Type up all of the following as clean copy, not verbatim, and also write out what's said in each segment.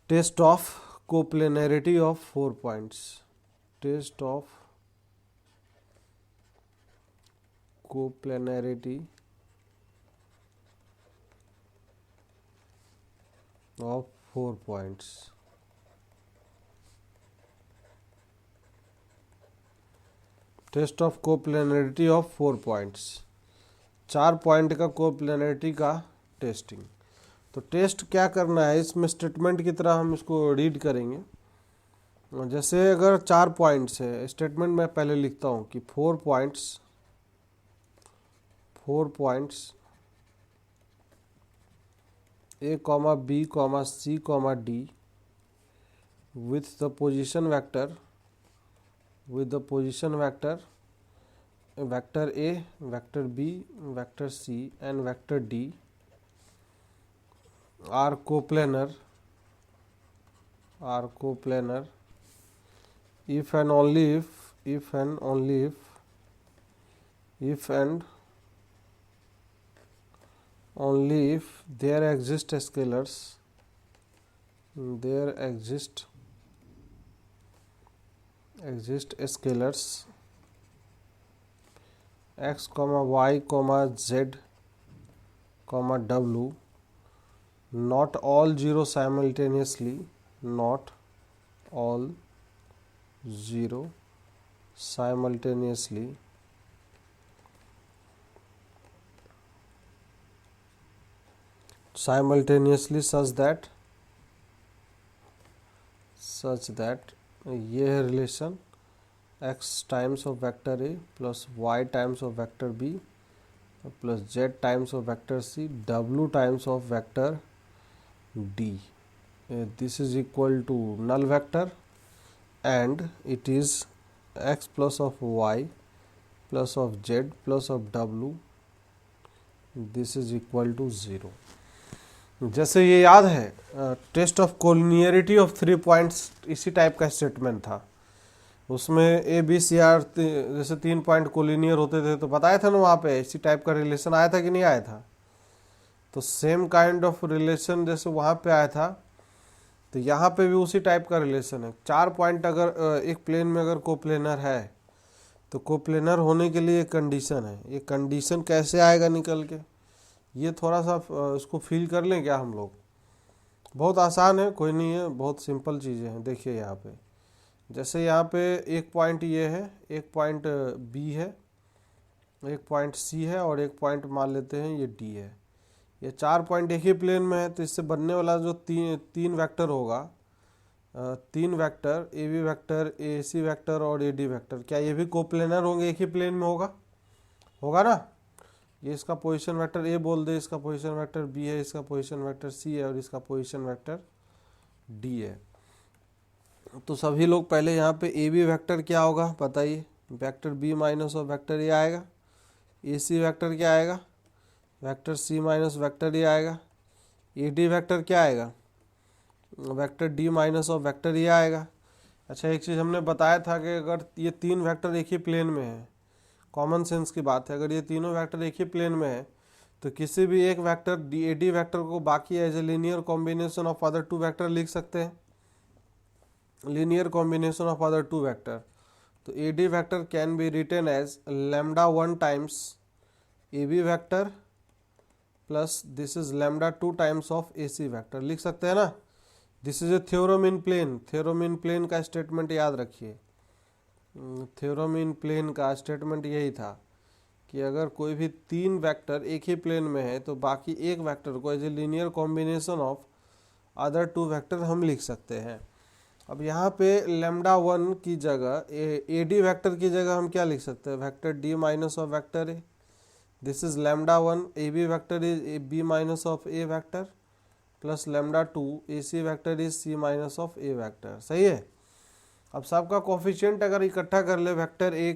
Test of coplanarity of 4 points, test of coplanarity of 4 points. Test of coplanarity of 4 points, 4 point का coplanarity का testing. तो test क्या करना है, इसमें स्टेटमेंट की तरह हम इसको रीड करेंगे। जैसे अगर 4 पॉइंट्स है, स्टेटमेंट मैं पहले लिखता हूँ कि 4 points A, B, C, D with the position vector vector A, vector B, vector C and vector D are coplanar if and only if there exist scalars x, y, z, w, not all zero simultaneously, such that ये है relation x times of vector a plus y times of vector b plus z times of vector c, w times of vector d. This is equal to null vector and it is x plus of y plus of z plus of w. This is equal to 0. जैसे ये याद है test of collinearity of 3 points, इसी type का statement था। उसमें A B C R जैसे 3 point collinear होते थे, तो बताया था ना वहाँ पे इसी टाइप का रिलेशन आया था कि नहीं आया था। तो सेम काइंड ऑफ रिलेशन जैसे वहाँ पे आया था, तो यहाँ पे भी उसी टाइप का रिलेशन है। 4 पॉइंट अगर एक प्लेन में अगर कोप्लेनर है, तो कोप्लेनर होने के लिए एक कंडीशन है। ये कंडीशन कैसे आएगा निकल के, ये थोड़ा सा इसको फील कर लें क्या हम लोग। बहुत आसान है, कोई नहीं है, बहुत सिंपल चीज़ें हैं। देखिए यहाँ पे जैसे यहाँ पे एक पॉइंट ये है, एक पॉइंट बी है, एक पॉइंट सी है और एक पॉइंट मान लेते हैं ये डी है। ये 4 पॉइंट एक ही प्लेन में है, तो इससे बनने वाला जो तीन वेक्टर होगा, 3 vector A B vector, A C vector और ए डी वेक्टर, क्या ये भी कोप्लेनर होंगे, एक ही प्लेन में होगा ना। ये इसका पोजीशन वेक्टर ए बोल दे, इसका पोजीशन वेक्टर बी है, इसका पोजीशन वेक्टर सी है और इसका पोजीशन वेक्टर डी है। तो सभी लोग पहले यहाँ पे ए बी वेक्टर क्या होगा बताइए, वेक्टर बी माइनस और वेक्टर ए आएगा। ए सी वेक्टर क्या आएगा, vector C minus vector A आएगा। ए डी वेक्टर क्या आएगा, वेक्टर डी माइनस और वेक्टर ए आएगा। अच्छा, एक चीज़ हमने बताया था कि अगर ये 3 वेक्टर एक ही प्लेन में है, कॉमन सेंस की बात है, अगर ये तीनों वेक्टर एक ही प्लेन में है, तो किसी भी एक वेक्टर ए डी वेक्टर को बाकी as a linear combination of other 2 vector लिख सकते हैं, linear combination of other 2 vector. तो A D vector can be written as lambda 1 times A B vector plus this is lambda 2 times of A C vector, लिख सकते हैं ना। This is a theorem in plane. Theorem in plane का statement याद रखिए। Theorem in plane का statement यही था कि अगर कोई भी 3 वेक्टर एक ही प्लेन में है, तो बाकी एक वेक्टर को as a linear combination of other 2 vector हम लिख सकते हैं। अब यहाँ पे लैम्डा 1 की जगह ए डी वेक्टर की जगह हम क्या लिख सकते हैं, vector D minus of vector A. This is lambda 1 A B vector is B minus of A vector plus lambda 2 A C vector is C minus of A vector. सही है। अब सबका कोफिशिएंट अगर इकट्ठा कर ले, वेक्टर ए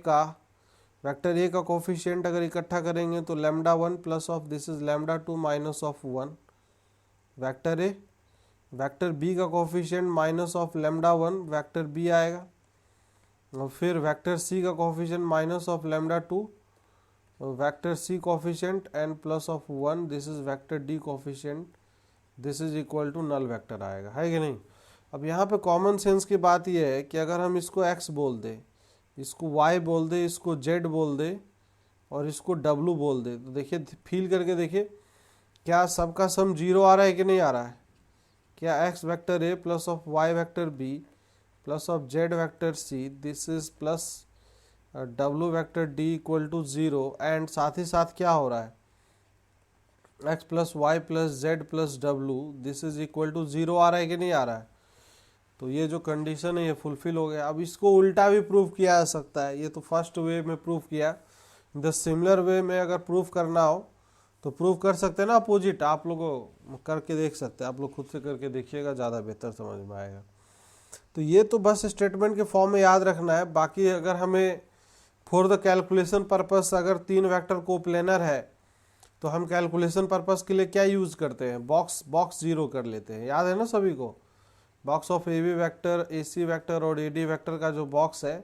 का coefficient अगर इकट्ठा करेंगे तो lambda 1 plus of this is lambda 2 minus of 1 vector A. Vector B का coefficient minus of lambda 1 vector B आएगा, और फिर वेक्टर सी का coefficient minus of lambda 2 vector C coefficient and plus of 1 this is vector D coefficient, this is equal to null vector आएगा, है कि नहीं। अब यहाँ पे कॉमन सेंस की बात यह है कि अगर हम इसको x बोल दें, इसको y बोल दें, इसको z बोल दें और इसको w बोल दें, तो देखिए फील करके देखिए क्या सबका सम 0 आ रहा है कि नहीं आ रहा है। क्या x vector a plus of y vector b plus of z vector c this is plus w vector d equal to 0, and साथ ही साथ क्या हो रहा है x plus Y plus Z plus W this is equal to 0 आ रहा है कि नहीं आ रहा है। तो ये जो कंडीशन है ये फुलफिल हो गया। अब इसको उल्टा भी प्रूव किया जा सकता है, ये तो फर्स्ट वे में प्रूव किया। द सिमिलर वे में अगर प्रूव करना हो तो प्रूव कर सकते हैं ना अपोजिट, आप लोगों करके देख सकते हैं, आप लोग खुद से करके देखिएगा, ज़्यादा बेहतर समझ में आएगा। तो ये तो बस स्टेटमेंट के फॉर्म में याद रखना है। बाकी अगर हमें फॉर द कैलकुलेशन पर्पस अगर 3 वेक्टर कोप्लेनर है तो हम कैलकुलेशन पर्पस के लिए क्या यूज़ करते हैं, बॉक्स जीरो कर लेते हैं, याद है ना सभी को। Box of A B vector, A C vector और ए डी वैक्टर का जो बॉक्स है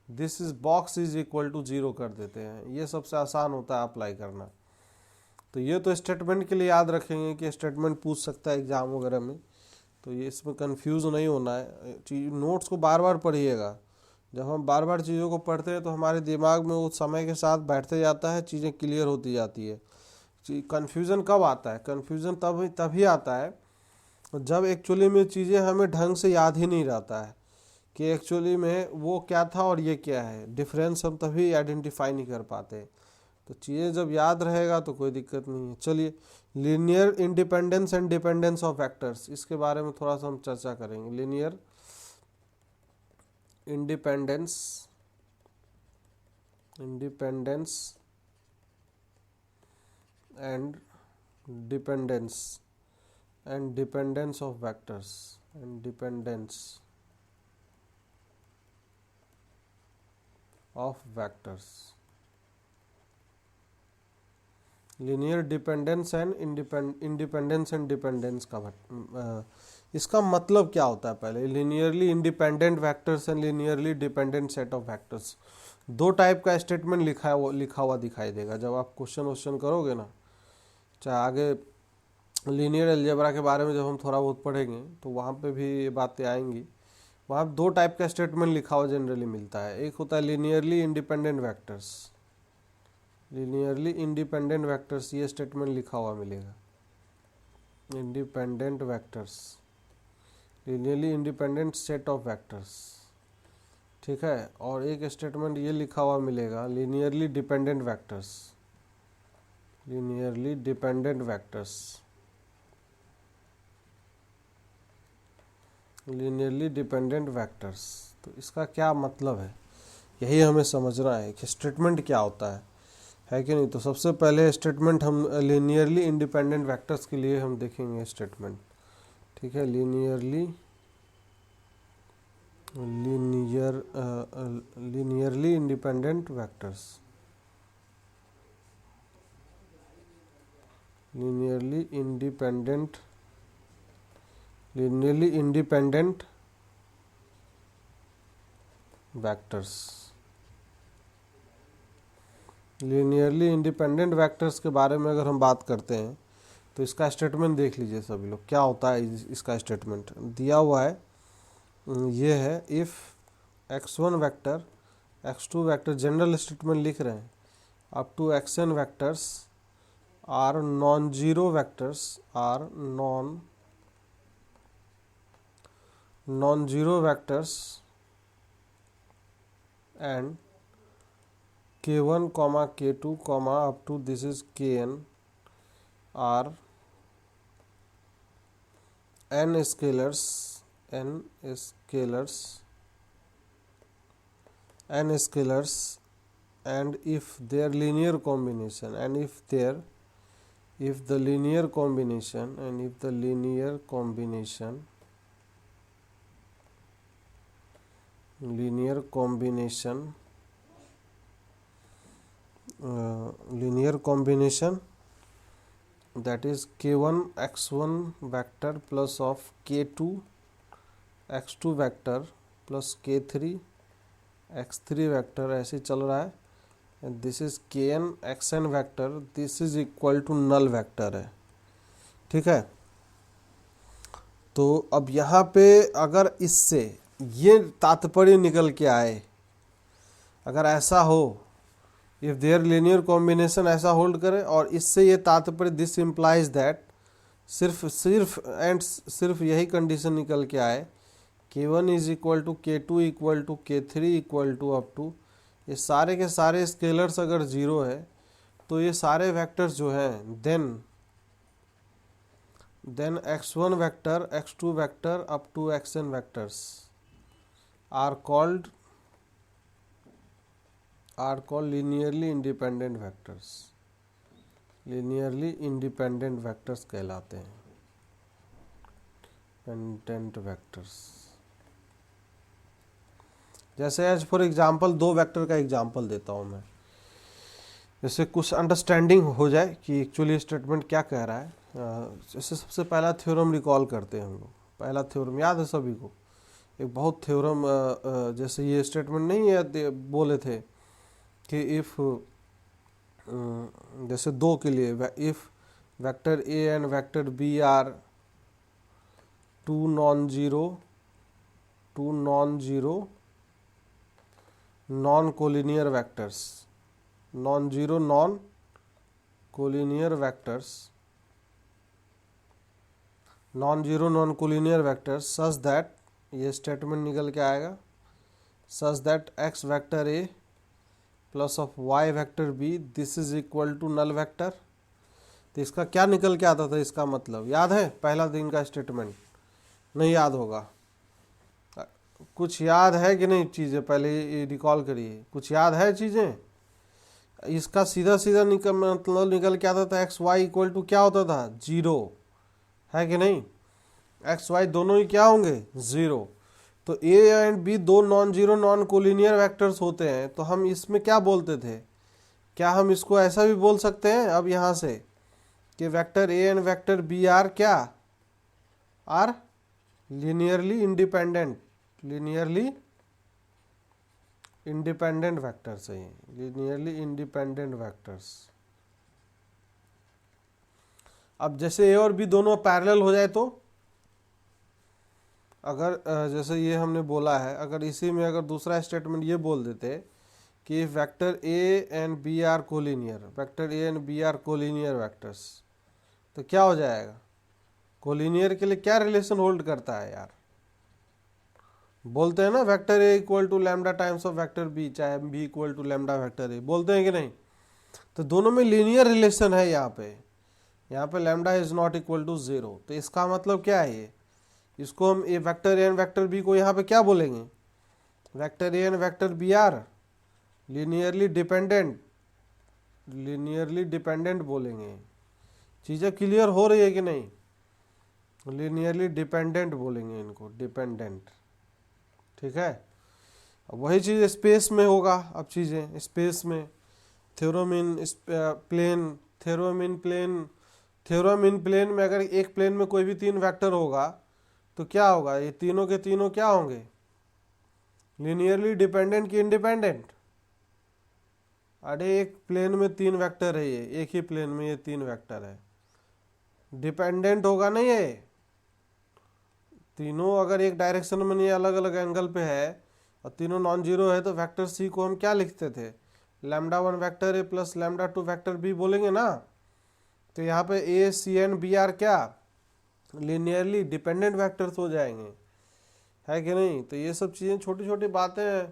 this is box is equal to 0 कर देते हैं। ये सबसे आसान होता है अप्लाई करना। तो ये तो स्टेटमेंट के लिए याद रखेंगे कि स्टेटमेंट पूछ सकता है एग्जाम वगैरह में, तो ये इसमें कंफ्यूज नहीं होना है। नोट्स को बार बार पढ़िएगा। जब हम बार बार चीज़ों को पढ़ते हैं तो हमारे दिमाग में वो समय के साथ बैठते जाता है, चीज़ें क्लियर होती जाती है। कन्फ्यूज़न कब आता है, कन्फ्यूज़न तभी आता है जब एक्चुअली में चीज़ें हमें ढंग से याद ही नहीं रहता है कि एक्चुअली में वो क्या था और ये क्या है, डिफरेंस हम तभी आइडेंटिफाई नहीं कर पाते। तो चीज़ें जब याद रहेगा तो कोई दिक्कत नहीं है। चलिए, linear independence and dependence of vectors, इसके बारे में थोड़ा सा हम चर्चा करेंगे। Linear independence and dependence of vectors and dependence of vectors. Linear dependence and independence and dependence का इसका मतलब क्या होता है। पहले linearly independent vectors and linearly dependent set of vectors, दो टाइप का स्टेटमेंट लिखा हुआ दिखाई देगा जब आप क्वेश्चन करोगे ना। चाहे आगे लीनियर अलजेब्रा के बारे में जब हम थोड़ा बहुत पढ़ेंगे तो वहाँ पे भी ये बातें आएंगी। वहाँ दो टाइप का स्टेटमेंट लिखा हुआ जनरली मिलता है। एक होता है linearly independent vectors, linearly independent vectors, ये स्टेटमेंट लिखा हुआ मिलेगा। Independent vectors, linearly independent set of vectors, ठीक है। और एक स्टेटमेंट ये लिखा हुआ मिलेगा linearly dependent vectors, linearly dependent vectors, linearly dependent vectors. तो इसका क्या मतलब है, यही हमें समझना है कि स्टेटमेंट क्या होता है कि नहीं। तो सबसे पहले स्टेटमेंट हम लीनियरली इंडिपेंडेंट वेक्टर्स के लिए हम देखेंगे स्टेटमेंट, ठीक है। Linearly independent vectors, linearly independent vectors. Linearly independent vectors के बारे में अगर हम बात करते हैं तो इसका स्टेटमेंट देख लीजिए सभी लोग, क्या होता है इसका स्टेटमेंट दिया हुआ है। ये है if x1 vector x2 vector, general statement लिख रहे हैं, up to xn vectors are non zero vectors, are non zero vectors and k1 k2 up to this is kn are n scalars and if their linear combination if the linear combination that is k1 x1 vector plus of k2 x2 vector plus k3 x3 vector ऐसे चल रहा है, and this is kn xn vector, this is equal to null vector है, ठीक है। तो अब यहाँ पे अगर इससे ये तात्पर्य निकल के आए, अगर ऐसा हो, इफ देयर लीनियर कॉम्बिनेशन ऐसा होल्ड करे और इससे ये तात्पर्य दिस इम्प्लाइज दैट, सिर्फ यही कंडीशन निकल के आए, k1 is equal to k2 equal to k3 equal to up to, ये सारे के सारे स्केलर्स अगर जीरो है तो ये सारे वेक्टर्स जो हैं then x1 vector, x2 vector up to xn vectors are called linearly independent vectors, linearly independent vectors कहलाते हैं, independent vectors। जैसे एज फॉर एग्जांपल दो वेक्टर का एग्जांपल देता हूँ मैं, जैसे कुछ अंडरस्टैंडिंग हो जाए कि एक्चुअली स्टेटमेंट क्या कह रहा है। जैसे सबसे पहला थ्योरम रिकॉल करते हैं हम लोग, पहला थ्योरम याद है सभी को, एक बहुत थ्योरम, जैसे ये स्टेटमेंट नहीं है बोले थे कि इफ, जैसे दो के लिए, if vector A and vector B are two non zero non collinear vectors, non zero non collinear vectors such that, ये स्टेटमेंट निकल के आएगा, such that X vector A plus of Y vector B this is equal to null vector. तो इसका क्या निकल के आता था, इसका मतलब याद है, पहला दिन का स्टेटमेंट नहीं याद होगा, कुछ याद है कि नहीं चीज़ें, पहले रिकॉल करिए, कुछ याद है चीज़ें। इसका सीधा सीधा निकल के आता था एक्स वाई इक्वल टू क्या होता था, जीरो, है कि नहीं, एक्स वाई दोनों ही क्या होंगे, जीरो। तो ए एंड बी दो non zero non collinear vectors होते हैं, तो हम इसमें क्या बोलते थे, क्या हम इसको ऐसा भी बोल सकते हैं अब यहाँ से कि vector A and vector B are क्या, आर लीनियरली इंडिपेंडेंट वेक्टर्स है, लीनियरली इंडिपेंडेंट वेक्टर्स। अब जैसे ए और बी दोनों पैरेलल हो जाए तो, अगर जैसे ये हमने बोला है, अगर इसी में अगर दूसरा स्टेटमेंट ये बोल देते कि vector A and B are collinear, vector A and B are collinear vectors, तो क्या हो जाएगा, कोलिनियर के लिए क्या रिलेशन होल्ड करता है यार, बोलते हैं ना vector A equal to lambda times of vector B, चाहे B equal to lambda vector A, बोलते हैं कि नहीं। तो दोनों में लीनियर रिलेशन है, यहाँ पे lambda is not equal to zero. तो इसका मतलब क्या है, ये इसको हम A vector A and vector B को यहाँ पे क्या बोलेंगे, vector A and vector B are linearly dependent बोलेंगे। चीज़ें क्लियर हो रही है कि नहीं, लीनियरली डिपेंडेंट बोलेंगे इनको, डिपेंडेंट, ठीक है। अब वही चीज़ स्पेस में होगा, अब चीज़ें स्पेस में, थ्योरम इन प्लेन में अगर एक प्लेन में कोई भी तीन वेक्टर होगा तो क्या होगा, ये तीनों के तीनों क्या होंगे, लीनियरली डिपेंडेंट कि इंडिपेंडेंट। अरे एक प्लेन में तीन वेक्टर है, ये एक ही प्लेन में ये तीन वेक्टर है, डिपेंडेंट होगा ना ये तीनों, अगर एक डायरेक्शन में नहीं अलग अलग एंगल पे है और तीनों नॉन जीरो है, तो वेक्टर सी को हम क्या लिखते थे, lambda one vector A plus lambda two vector B बोलेंगे ना। तो यहाँ पे A C and B are क्या, लीनियरली डिपेंडेंट वेक्टर्स हो जाएंगे, है कि नहीं। तो ये सब चीज़ें छोटी छोटी बातें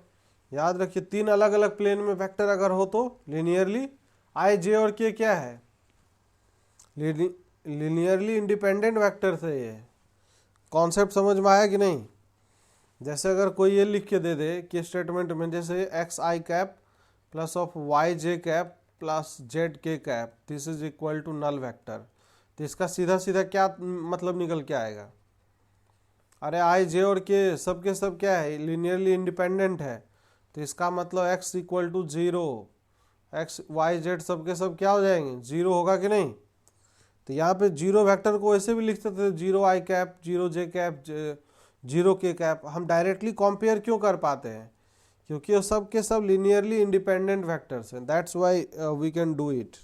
याद रखिए। तीन अलग अलग प्लेन में वेक्टर अगर हो तो लीनियरली, आई जे और के क्या है, लीनियरली इंडिपेंडेंट वेक्टर्स है। ये कॉन्सेप्ट समझ में आया कि नहीं। जैसे अगर कोई ये लिख के दे दे कि स्टेटमेंट में, जैसे X I cap plus of Y J cap plus Z K cap this is equal to null vector, तो इसका सीधा सीधा क्या मतलब निकल के आएगा, अरे आई जे और के सब के सब क्या है, लीनियरली इंडिपेंडेंट है, तो इसका मतलब X equal to zero, X Y Z सब के सब क्या हो जाएंगे, जीरो होगा कि नहीं। तो यहाँ पे जीरो वेक्टर को ऐसे भी लिख सकते थे, zero I cap, zero J cap, zero K cap. हम डायरेक्टली कंपेयर क्यों कर पाते हैं, क्योंकि वो सब के सब लीनियरली इंडिपेंडेंट वेक्टर्स हैं, that's why we can do it.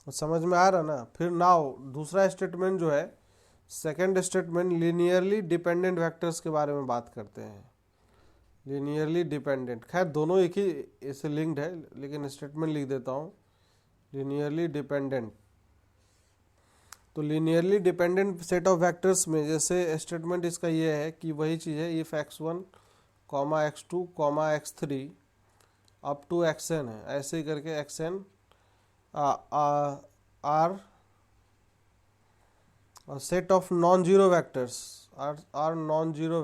समझ में आ रहा ना। फिर नाउ दूसरा स्टेटमेंट जो है, second statement linearly dependent vectors के बारे में बात करते हैं। लीनियरली डिपेंडेंट, खैर दोनों एक ही इससे लिंक्ड है, लेकिन स्टेटमेंट लिख देता हूँ लीनियरली डिपेंडेंट। तो linearly dependent set of vectors में जैसे स्टेटमेंट इसका ये है कि वही चीज़ है, if x1 x2 x3 up to xn है, ऐसे ही करके xn are set of non zero vectors are non zero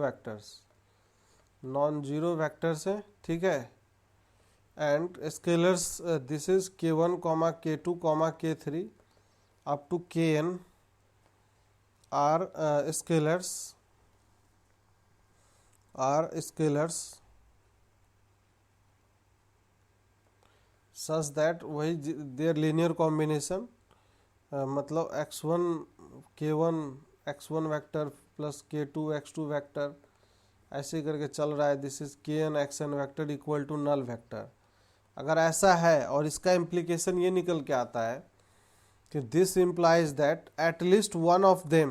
vectors है, ठीक है। And scalars this is k1 k2 k3 up to kn are scalars such that वही their linear combination मतलब x1 k1 x1 vector plus k2 x2 vector ऐसे करके चल रहा है, this is kn xn vector equal to null vector. अगर ऐसा है और इसका इम्प्लीकेशन ये निकल के आता है कि this implies that at least one of them,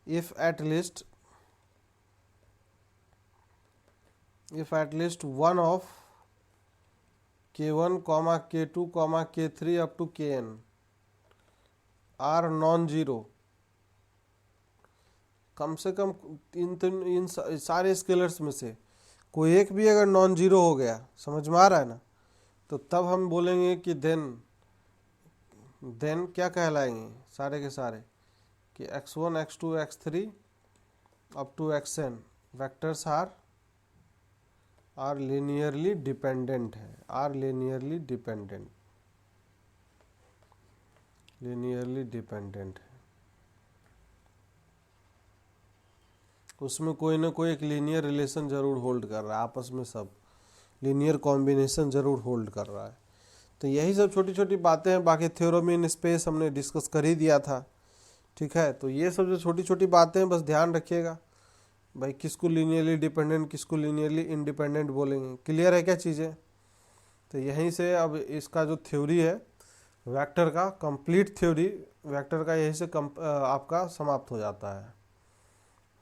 if at least one of k1 k2 k3 up to kn are non-zero, कम से कम इन सारे स्केलर्स में से कोई एक भी अगर नॉन जीरो हो गया, समझ में आ रहा है ना, तो तब हम बोलेंगे कि देन क्या कहलाएंगे सारे के सारे कि x1 x2 x3 up to xn vectors are linearly dependent है, आर लीनियरली डिपेंडेंट है। उसमें कोई ना कोई एक लीनियर रिलेशन जरूर होल्ड कर रहा है, आपस में सब लीनियर कॉम्बिनेशन जरूर होल्ड कर रहा है। तो यही सब छोटी छोटी बातें हैं, बाकी थ्योरम इन स्पेस हमने डिस्कस कर ही दिया था, ठीक है। तो ये सब जो छोटी छोटी बातें हैं बस ध्यान रखिएगा भाई, किसको लीनियरली डिपेंडेंट किसको लीनियरली इंडिपेंडेंट बोलेंगे, क्लियर है क्या चीज़ें। तो यहीं से अब इसका जो थ्योरी है वेक्टर का, कंप्लीट थ्योरी वेक्टर का यहीं से आपका समाप्त हो जाता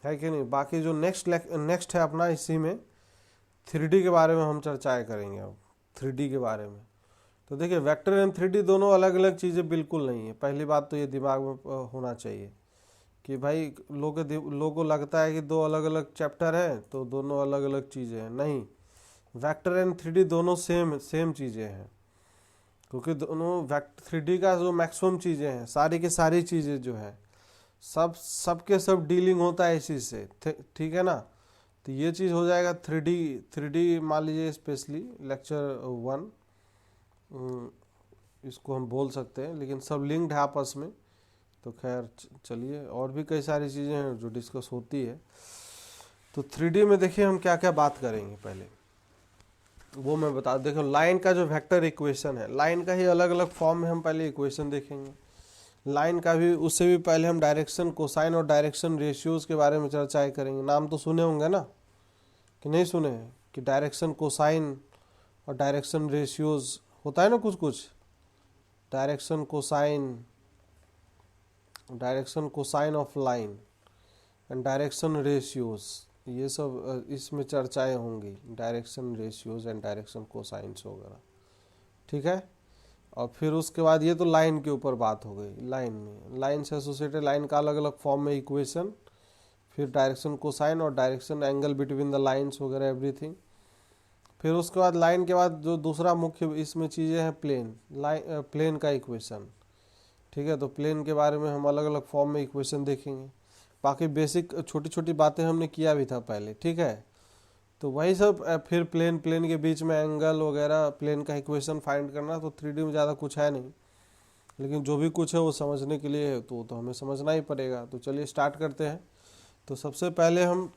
है कि नहीं। बाकी जो नेक्स्ट है अपना, इसी में 3D के बारे में हम चर्चाएं करेंगे अब, 3D के बारे में। तो देखिए वेक्टर एंड 3D दोनों अलग अलग चीज़ें बिल्कुल नहीं है। पहली बात तो ये दिमाग में होना चाहिए कि भाई लोगों को लगता है कि दो अलग अलग चैप्टर हैं तो दोनों अलग अलग चीज़ें हैं, नहीं। वेक्टर एंड 3D दोनों सेम चीज़ें हैं, क्योंकि दोनों 3D का जो मैक्सिमम चीज़ें हैं, सारी की सारी चीज़ें जो है सब डीलिंग होता है इसी से, ठीक है ना। तो ये चीज़ हो जाएगा 3D मान लीजिए, स्पेशली लेक्चर 1 इसको हम बोल सकते हैं, लेकिन सब लिंक्ड है आपस में। तो खैर चलिए, और भी कई सारी चीज़ें हैं जो डिस्कस होती है। तो 3D में देखिए हम क्या क्या बात करेंगे, पहले वो मैं बता। देखो लाइन का जो वेक्टर इक्वेशन है, लाइन का ही अलग अलग फॉर्म में हम पहले इक्वेशन देखेंगे। लाइन का भी, उससे भी पहले हम डायरेक्शन कोसाइन और डायरेक्शन रेशियोज़ के बारे में चर्चाएं करेंगे। नाम तो सुने होंगे ना, कि नहीं सुने हैं, कि डायरेक्शन कोसाइन और डायरेक्शन रेशियोज़ होता है ना कुछ कुछ। Direction cosine of line and direction ratios, ये सब इसमें चर्चाएं होंगी, direction ratios and direction cosines वगैरह, ठीक है। और फिर उसके बाद ये तो लाइन के ऊपर बात हो गई। लाइन में लाइन से एसोसिएटेड लाइन का अलग अलग फॉर्म में इक्वेशन, फिर डायरेक्शन कोसाइन और direction angle between the lines वगैरह एवरीथिंग। फिर उसके बाद लाइन के बाद जो दूसरा मुख्य इसमें चीज़ें हैं, प्लेन का इक्वेशन, ठीक है। तो प्लेन के बारे में हम अलग अलग फॉर्म में इक्वेशन देखेंगे। बाकी बेसिक छोटी छोटी बातें हमने किया भी था पहले, ठीक है। तो वही सब, फिर प्लेन के बीच में एंगल वगैरह, प्लेन का इक्वेशन फाइंड करना। तो 3D में ज़्यादा कुछ है नहीं, लेकिन जो भी कुछ है वो समझने के लिए तो हमें समझना ही पड़ेगा। तो चलिए स्टार्ट करते हैं। तो सबसे पहले हम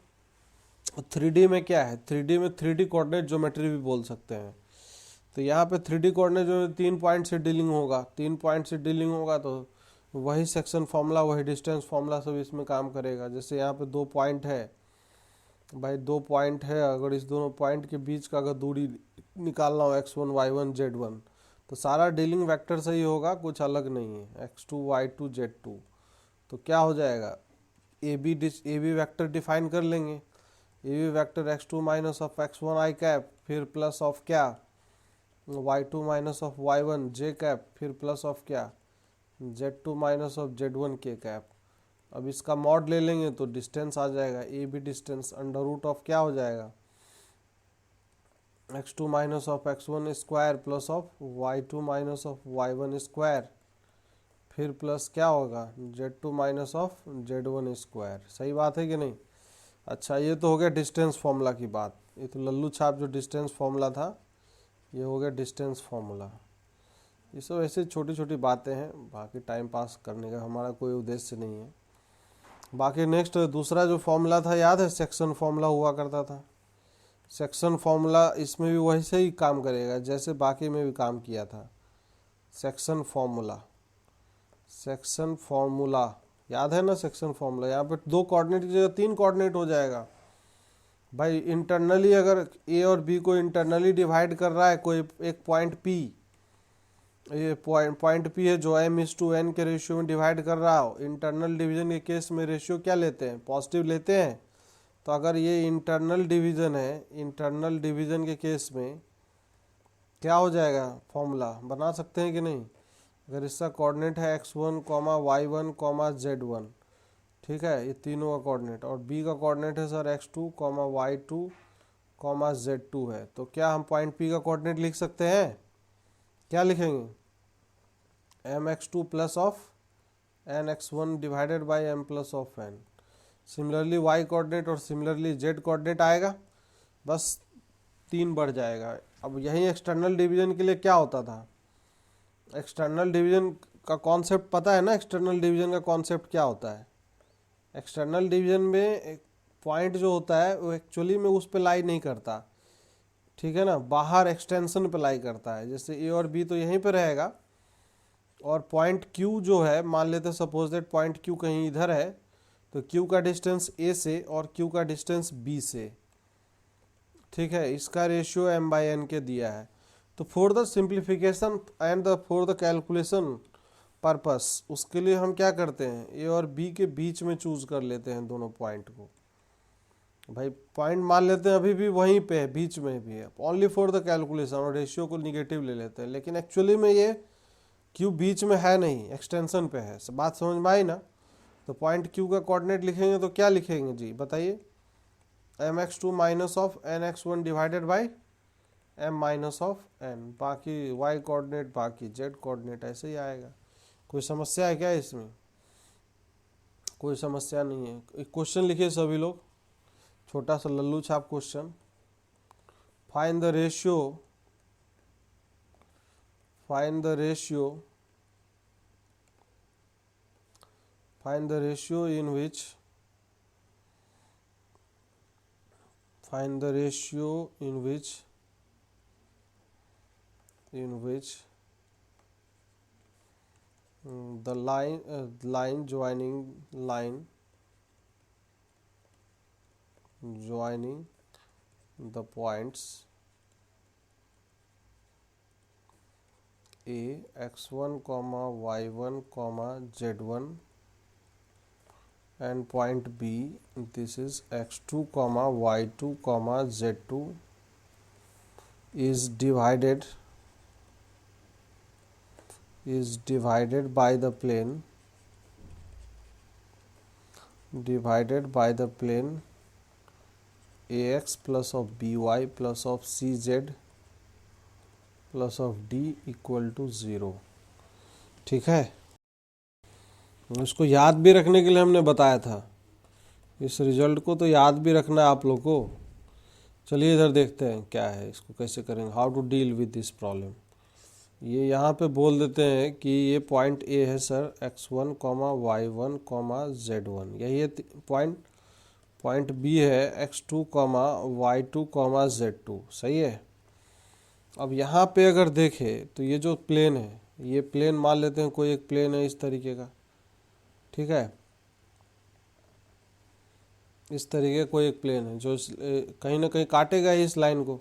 3D में क्या है, 3D में 3D कोऑर्डिनेट ज्योमेट्री भी बोल सकते हैं। तो यहाँ पे 3D कोऑर्डिनेट जो 3 पॉइंट से डीलिंग होगा, 3 पॉइंट से डीलिंग होगा, तो वही सेक्शन फॉर्मूला, वही डिस्टेंस फॉर्मूला सब इसमें काम करेगा। जैसे यहाँ पे 2 पॉइंट है भाई, 2 पॉइंट है, अगर इस दोनों पॉइंट के बीच का अगर दूरी निकालना हो x1 y1 z1, तो सारा डीलिंग वेक्टर से ही होगा, कुछ अलग नहीं है, x2 y2 z2। तो क्या हो जाएगा, ए बी वेक्टर डिफाइन कर लेंगे, A B vector x2 minus of x1 I cap, फिर प्लस ऑफ क्या y2 minus of y1 J cap, फिर प्लस ऑफ क्या z2 minus of z1 K cap. अब इसका मॉड ले लेंगे तो डिस्टेंस आ जाएगा, A B distance under root of क्या हो जाएगा, x2 minus of x1 square plus of y2 minus of y1 square, फिर प्लस क्या होगा z2 minus of z1 square. सही बात है कि नहीं। अच्छा, ये तो हो गया डिस्टेंस फॉर्मूला की बात। ये तो लल्लू छाप जो डिस्टेंस फॉर्मूला था, ये हो गया डिस्टेंस फॉर्मूला। ये सब ऐसे छोटी छोटी बातें हैं, बाकी टाइम पास करने का हमारा कोई उद्देश्य नहीं है। बाकी नेक्स्ट दूसरा जो फॉर्मूला था, याद है सेक्शन फॉर्मूला हुआ करता था। सेक्शन फॉर्मूला इसमें भी वैसे ही काम करेगा जैसे बाकी में भी काम किया था। सेक्शन फॉर्मूला, सेक्शन फॉर्मूला याद है ना। सेक्शन फॉर्मूला यहाँ पे 2 कोऑर्डिनेट की जगह 3 कोऑर्डिनेट हो जाएगा भाई। इंटरनली अगर ए और बी को इंटरनली डिवाइड कर रहा है कोई एक पॉइंट पी, ये पॉइंट पी है जो m/n के रेशियो में डिवाइड कर रहा हो। इंटरनल डिवीजन के केस में रेशियो क्या लेते हैं, पॉजिटिव लेते हैं। तो अगर ये इंटरनल डिवीजन है, इंटरनल डिवीजन के केस में क्या हो जाएगा, फॉर्मूला बना सकते हैं कि नहीं। अगर इसका कोऑर्डिनेट है x1, y1, z1, ठीक है, ये तीनों का कोऑर्डिनेट, और b का कोऑर्डिनेट है सर x2, y2, z2 है, तो क्या हम पॉइंट p का कोऑर्डिनेट लिख सकते हैं। क्या लिखेंगे, mx2 plus of nx1 divided by m plus of n। Similarly y coordinate और सिमिलरली z कोऑर्डिनेट आएगा, बस 3 बढ़ जाएगा। अब यही एक्सटर्नल डिवीजन के लिए क्या होता था, एक्सटर्नल डिवीजन का कॉन्सेप्ट पता है ना। एक्सटर्नल डिवीजन का कॉन्सेप्ट क्या होता है, एक्सटर्नल डिवीजन में एक पॉइंट जो होता है वो एक्चुअली में उस पर लाई नहीं करता, ठीक है ना, बाहर एक्सटेंशन पे लाई करता है। जैसे ए और बी तो यहीं पे रहेगा, और पॉइंट क्यू जो है, मान लेते हैं सपोज दैट पॉइंट क्यू कहीं इधर है, तो क्यू का डिस्टेंस ए से और क्यू का डिस्टेंस बी से, ठीक है, इसका रेशियो m/n के दिया है। तो for the simplification and for the calculation purpose, उसके लिए हम क्या करते हैं, ए और बी के बीच में चूज कर लेते हैं दोनों पॉइंट को। भाई पॉइंट मान लेते हैं अभी भी वहीं पे है, बीच में भी है, ओनली फॉर द कैलकुलेशन, और रेशियो को निगेटिव ले लेते हैं। लेकिन एक्चुअली में ये क्यू बीच में है नहीं, एक्सटेंशन पे है। बात समझ में आई ना। तो पॉइंट क्यू का कोऑर्डिनेट लिखेंगे तो क्या लिखेंगे जी, बताइए, mx2 minus of nx1 divided by m minus of n। बाकी y कोऑर्डिनेट, बाकी z कोऑर्डिनेट ऐसे ही आएगा। कोई समस्या है क्या इसमें, कोई समस्या नहीं है। एक क्वेश्चन लिखिए सभी लोग, छोटा सा लल्लू छाप question. Find the ratio, find the ratio, find the ratio in which, find the ratio in which the line joining the points a x1 y1 z1 and point B, this is x2 y2 z2, is divided by the plane, ax plus of by plus of cz plus of d equal to 0। ठीक है, इसको याद भी रखने के लिए हमने बताया था, इस रिजल्ट को तो याद भी रखना है आप लोग को। चलिए इधर देखते हैं क्या है, इसको कैसे करेंगे, how to deal with this problem. ये यहाँ पे बोल देते हैं कि ये पॉइंट ए है सर x1, y1, z1, यही है पॉइंट। पॉइंट बी है x2, y2, z2, सही है। अब यहाँ पे अगर देखें तो ये जो प्लेन है, ये प्लेन मान लेते हैं कोई एक प्लेन है इस तरीके का, ठीक है, इस तरीके कोई एक प्लेन है जो कहीं ना कहीं काटेगा ही इस लाइन को।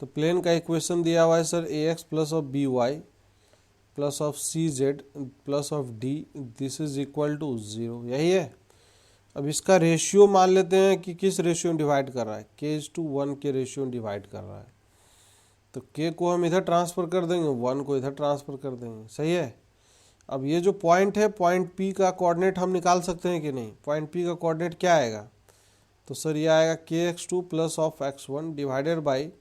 तो प्लेन का इक्वेशन दिया हुआ है sir ax plus of by plus of C Z plus of D this is equal to 0, यही है। अब इसका रेशियो मान लेते हैं कि किस रेशियो में डिवाइड कर रहा है, k/1 के रेशियो में डिवाइड कर रहा है। तो k को हम इधर ट्रांसफ़र कर देंगे, 1 को इधर ट्रांसफ़र कर देंगे, सही है। अब ये जो पॉइंट है, पॉइंट P का कोऑर्डिनेट हम निकाल सकते हैं कि नहीं। पॉइंट P का कोऑर्डिनेट क्या आएगा, तो सर ये आएगा kx2 plus of x1 divided by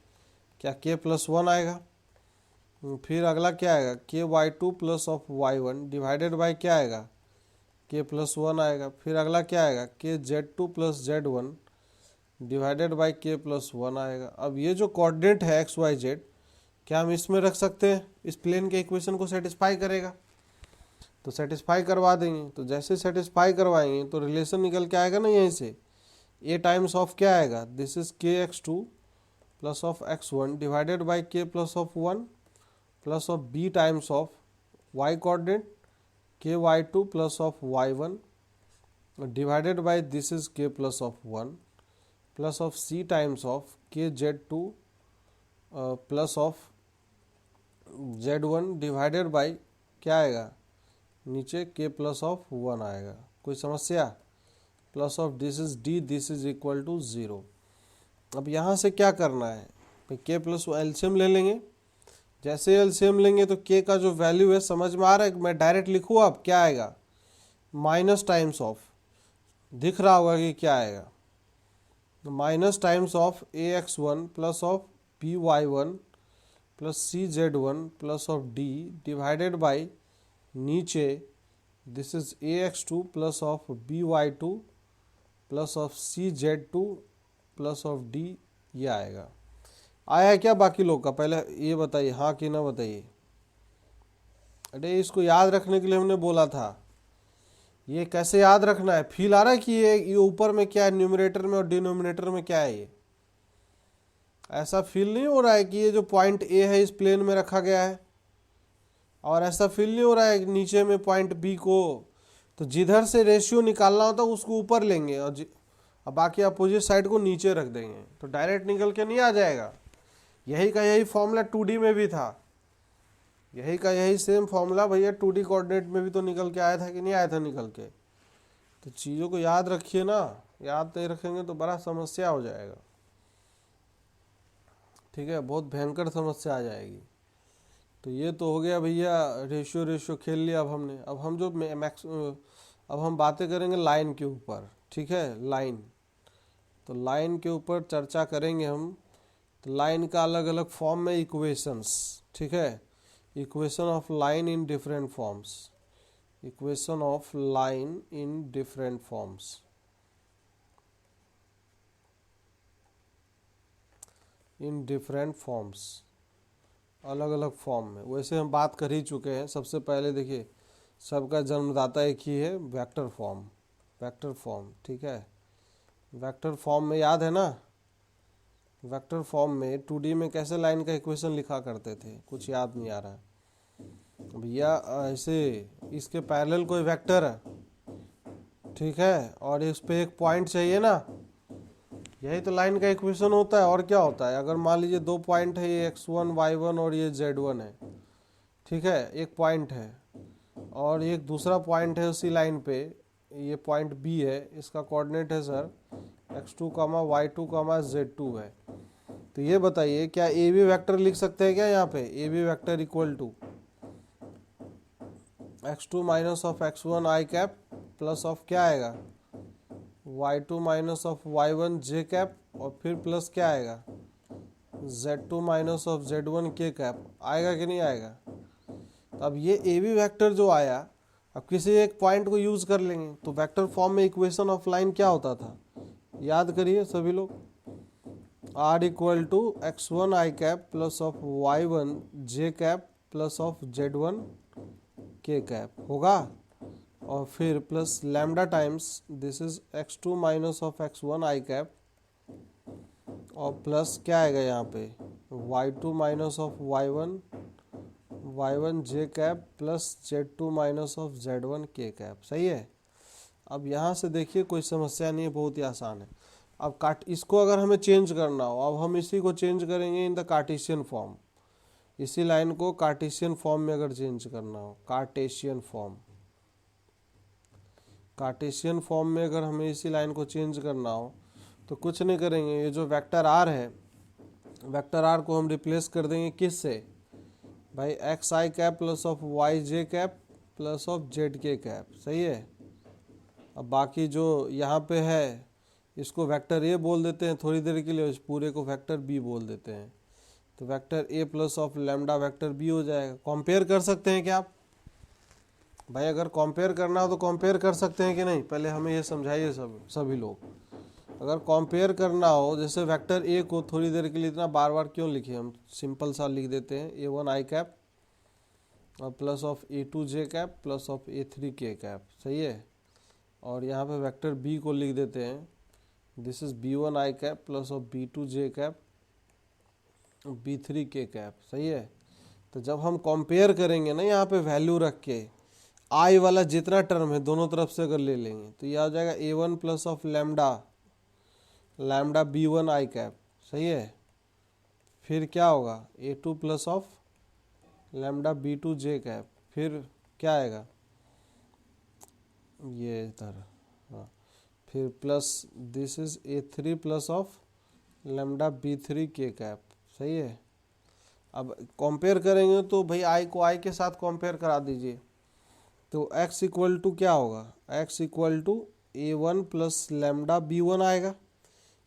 क्या k+1 आएगा। फिर अगला क्या आएगा, ky2 plus of y1 divided by क्या आएगा, k+1 आएगा। फिर अगला क्या आएगा, kz2 plus z1 divided by k+1 आएगा। अब ये जो कोऑर्डिनेट है एक्स वाई जेड, क्या हम इसमें रख सकते हैं, इस प्लेन के इक्वेशन को सेटिस्फाई करेगा, तो सेटिस्फाई करवा देंगे। तो जैसे सेटिस्फाई करवाएंगे तो रिलेशन निकल के आएगा ना यहीं से, a टाइम्स ऑफ क्या आएगा, this is kx2 plus of x1 divided by k+1 plus of b times of y coordinate ky2 plus of y1 divided by this is k+1 plus of c times of kz2 plus of z1 divided by क्या आएगा, नीचे k+1 आएगा। कोई समस्या, plus of this is d this is equal to 0। अब यहाँ से क्या करना है, k+1 एलसीएम ले लेंगे। जैसे एलसीएम लेंगे तो k का जो वैल्यू है समझ में आ रहा है, मैं डायरेक्ट लिखूँ, अब क्या आएगा, माइनस टाइम्स ऑफ, दिख रहा होगा कि क्या आएगा, minus times of ax1 plus of by1 plus cz1 plus of d divided by नीचे this is ax2 plus of by2 plus of cz2 plus of d, ये आएगा। आया क्या बाकी लोग का, पहले ये बताइए हाँ कि ना बताइए। अरे इसको याद रखने के लिए हमने बोला था, ये कैसे याद रखना है, फील आ रहा है कि ये ऊपर में क्या है, न्यूमरेटर में और डिनोमिनेटर में क्या है, ये ऐसा फील नहीं हो रहा है कि ये जो पॉइंट ए है इस प्लेन में रखा गया है, और ऐसा फील नहीं हो रहा है नीचे में पॉइंट बी को, तो जिधर से रेशियो निकालना होता है उसको ऊपर लेंगे और बाकी अपोजिट साइड को नीचे रख देंगे, तो डायरेक्ट निकल के नहीं आ जाएगा। यही का यही फॉर्मूला 2D में भी था, यही का यही सेम फॉर्मूला भैया 2D कोऑर्डिनेट में भी तो निकल के आया था कि नहीं आया था निकल के। तो चीज़ों को याद रखिए ना, याद नहीं रखेंगे तो बड़ा समस्या हो जाएगा, ठीक है, बहुत भयंकर समस्या आ जाएगी। तो ये तो हो गया भैया, रेशियो खेल लिया अब हमने। अब हम जो अब हम बातें करेंगे लाइन के ऊपर, ठीक है, लाइन, तो लाइन के ऊपर चर्चा करेंगे हम। तो लाइन का अलग अलग फॉर्म में इक्वेशंस, ठीक है, equation of line in different forms, equation of line in different forms, in different forms, अलग अलग फॉर्म में। वैसे हम बात कर ही चुके हैं। सबसे पहले देखिए, सबका जन्मदाता एक ही है, वेक्टर फॉर्म, वेक्टर फॉर्म, ठीक है। वेक्टर फॉर्म में याद है ना, वेक्टर फॉर्म में 2D में कैसे लाइन का इक्वेशन लिखा करते थे, कुछ याद नहीं आ रहा है भैया। ऐसे इसके पैरेलल कोई वेक्टर है, ठीक है, और इस पे एक पॉइंट चाहिए ना, यही तो लाइन का इक्वेशन होता है। और क्या होता है, अगर मान लीजिए दो पॉइंट है, ये x1 y1 और ये z1 है, ठीक है, एक पॉइंट है और एक दूसरा पॉइंट है उसी लाइन पे, ये पॉइंट B है, इसका कोऑर्डिनेट है सर x2, y2, z2 है। तो ये बताइए क्या ए बी वैक्टर लिख सकते हैं क्या, यहाँ पे A B vector equal to x2 minus of x1 I cap plus of क्या आएगा y2 minus of y1 J cap, और फिर प्लस क्या आएगा z2 minus of z1 K cap, आएगा कि नहीं आएगा। तो अब ये ए बी वैक्टर जो आया, अब किसी एक पॉइंट को यूज कर लेंगे, तो वेक्टर फॉर्म में इक्वेशन ऑफ लाइन क्या होता था, याद करिए सभी लोग, r equal to x1 I cap plus of y1 J cap plus of z1 K cap होगा, और फिर plus lambda times this is x2 minus of x1 I cap, और प्लस क्या आएगा यहाँ पे y2 minus of y1 J cap plus z2 minus of z1 K cap, सही है। अब यहाँ से देखिए कोई समस्या नहीं है, बहुत ही आसान है। अब इसको अगर हमें चेंज करना हो, अब हम इसी को चेंज करेंगे इन द कार्टेशियन फॉर्म। इसी लाइन को कार्टेशियन फॉर्म में अगर चेंज करना हो, कार्टेशियन फॉर्म में अगर हमें इसी लाइन को चेंज करना हो तो कुछ नहीं करेंगे, ये जो वेक्टर आर है, वेक्टर आर को हम रिप्लेस कर देंगे किस से भाई, X I cap plus of Y J cap plus of Z K cap, सही है। अब बाकी जो यहाँ पे है इसको वेक्टर ए बोल देते हैं थोड़ी देर के लिए, इस पूरे को वेक्टर बी बोल देते हैं, तो vector A plus of lambda vector B हो जाएगा। कंपेयर कर सकते हैं क्या आप भाई, अगर कंपेयर करना हो तो कंपेयर कर सकते हैं कि नहीं, पहले हमें ये समझाइए सभी लोग। अगर कंपेयर करना हो, जैसे वेक्टर ए को थोड़ी देर के लिए इतना बार बार क्यों लिखे, हम सिंपल सा लिख देते हैं ए वन आई कैप और plus of A two J cap plus of A three K cap, सही है। और यहाँ पे वेक्टर बी को लिख देते हैं, this is B one I cap plus of B two J cap B three K cap, सही है। तो जब हम कंपेयर करेंगे ना यहाँ पे वैल्यू रख के, आई वाला जितना टर्म है दोनों तरफ से अगर ले लेंगे तो यह आ जाएगा A one plus of lambda B one I cap, सही है। फिर क्या होगा A two plus of lambda B two J cap, फिर क्या आएगा ये इधर, हाँ, फिर plus this is A three plus of lambda B three K cap, सही है। अब कंपेयर करेंगे तो भाई आई को आई के साथ कंपेयर करा दीजिए, तो x इक्वल टू क्या होगा, x equal to A one plus lambda B one आएगा,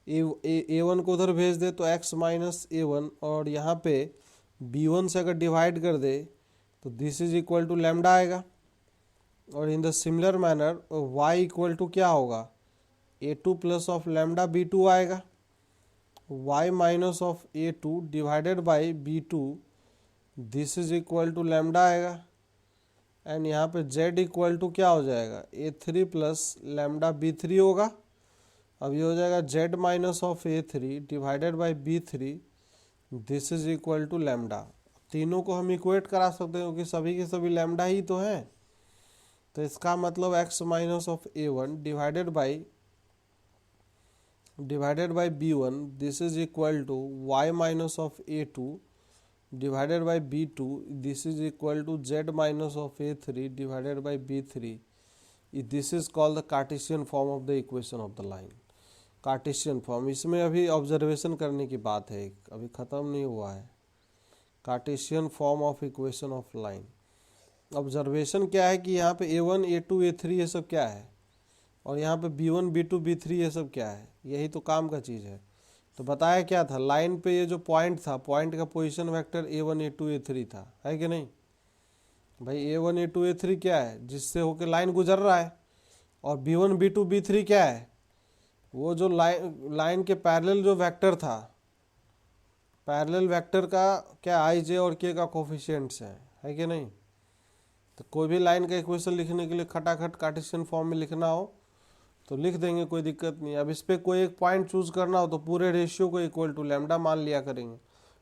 ए वन को उधर भेज दे तो x माइनस ए वन, और यहाँ पे बी वन से अगर डिवाइड कर दे तो this is equal to lambda आएगा। और in the similar manner y equal to क्या होगा, A two plus of lambda B two आएगा, y minus of A two divided by B two, this is equal to lambda आएगा। And यहाँ पे z equal to क्या हो जाएगा, A three plus lambda B three होगा। अब ये हो जाएगा z minus of A three divided by B three, this is equal to lambda. तीनों को हम इक्वेट करा सकते हैं क्योंकि सभी के सभी लैम्डा ही तो हैं, तो इसका मतलब x minus of A one divided by B one, this is equal to y minus of A two divided by b2, this is equal to z minus of a3 divided by b3. This is called the Cartesian form of the equation of the line. Cartesian form, इसमें अभी observation करने की बात है, अभी ख़त्म नहीं हुआ है। Cartesian form of equation of line, observation क्या है कि यहाँ पे a1 a2 a3 ये सब क्या है, और यहाँ पे b1 b2 b3 ये सब क्या है, यही तो काम का चीज़ है। तो बताया क्या था, लाइन पे ये जो पॉइंट था, पॉइंट का position vector a1 a2 a3 था, है कि नहीं भाई। a1 a2 a3 क्या है, जिससे होकर लाइन गुजर रहा है, और b1 b2 b3 क्या है, वो जो लाइन के पैरेलल जो वेक्टर था, पैरेलल वेक्टर का क्या आई जे और के का कोफिशिएंट्स है कि नहीं। तो कोई भी लाइन का इक्वेशन लिखने के लिए खटाखट कार्टेशियन फॉर्म में लिखना हो तो लिख देंगे, कोई दिक्कत नहीं। अब इस पर कोई एक पॉइंट चूज करना हो तो पूरे रेशियो को इक्वल टू लैम्डा मान लिया करेंगे।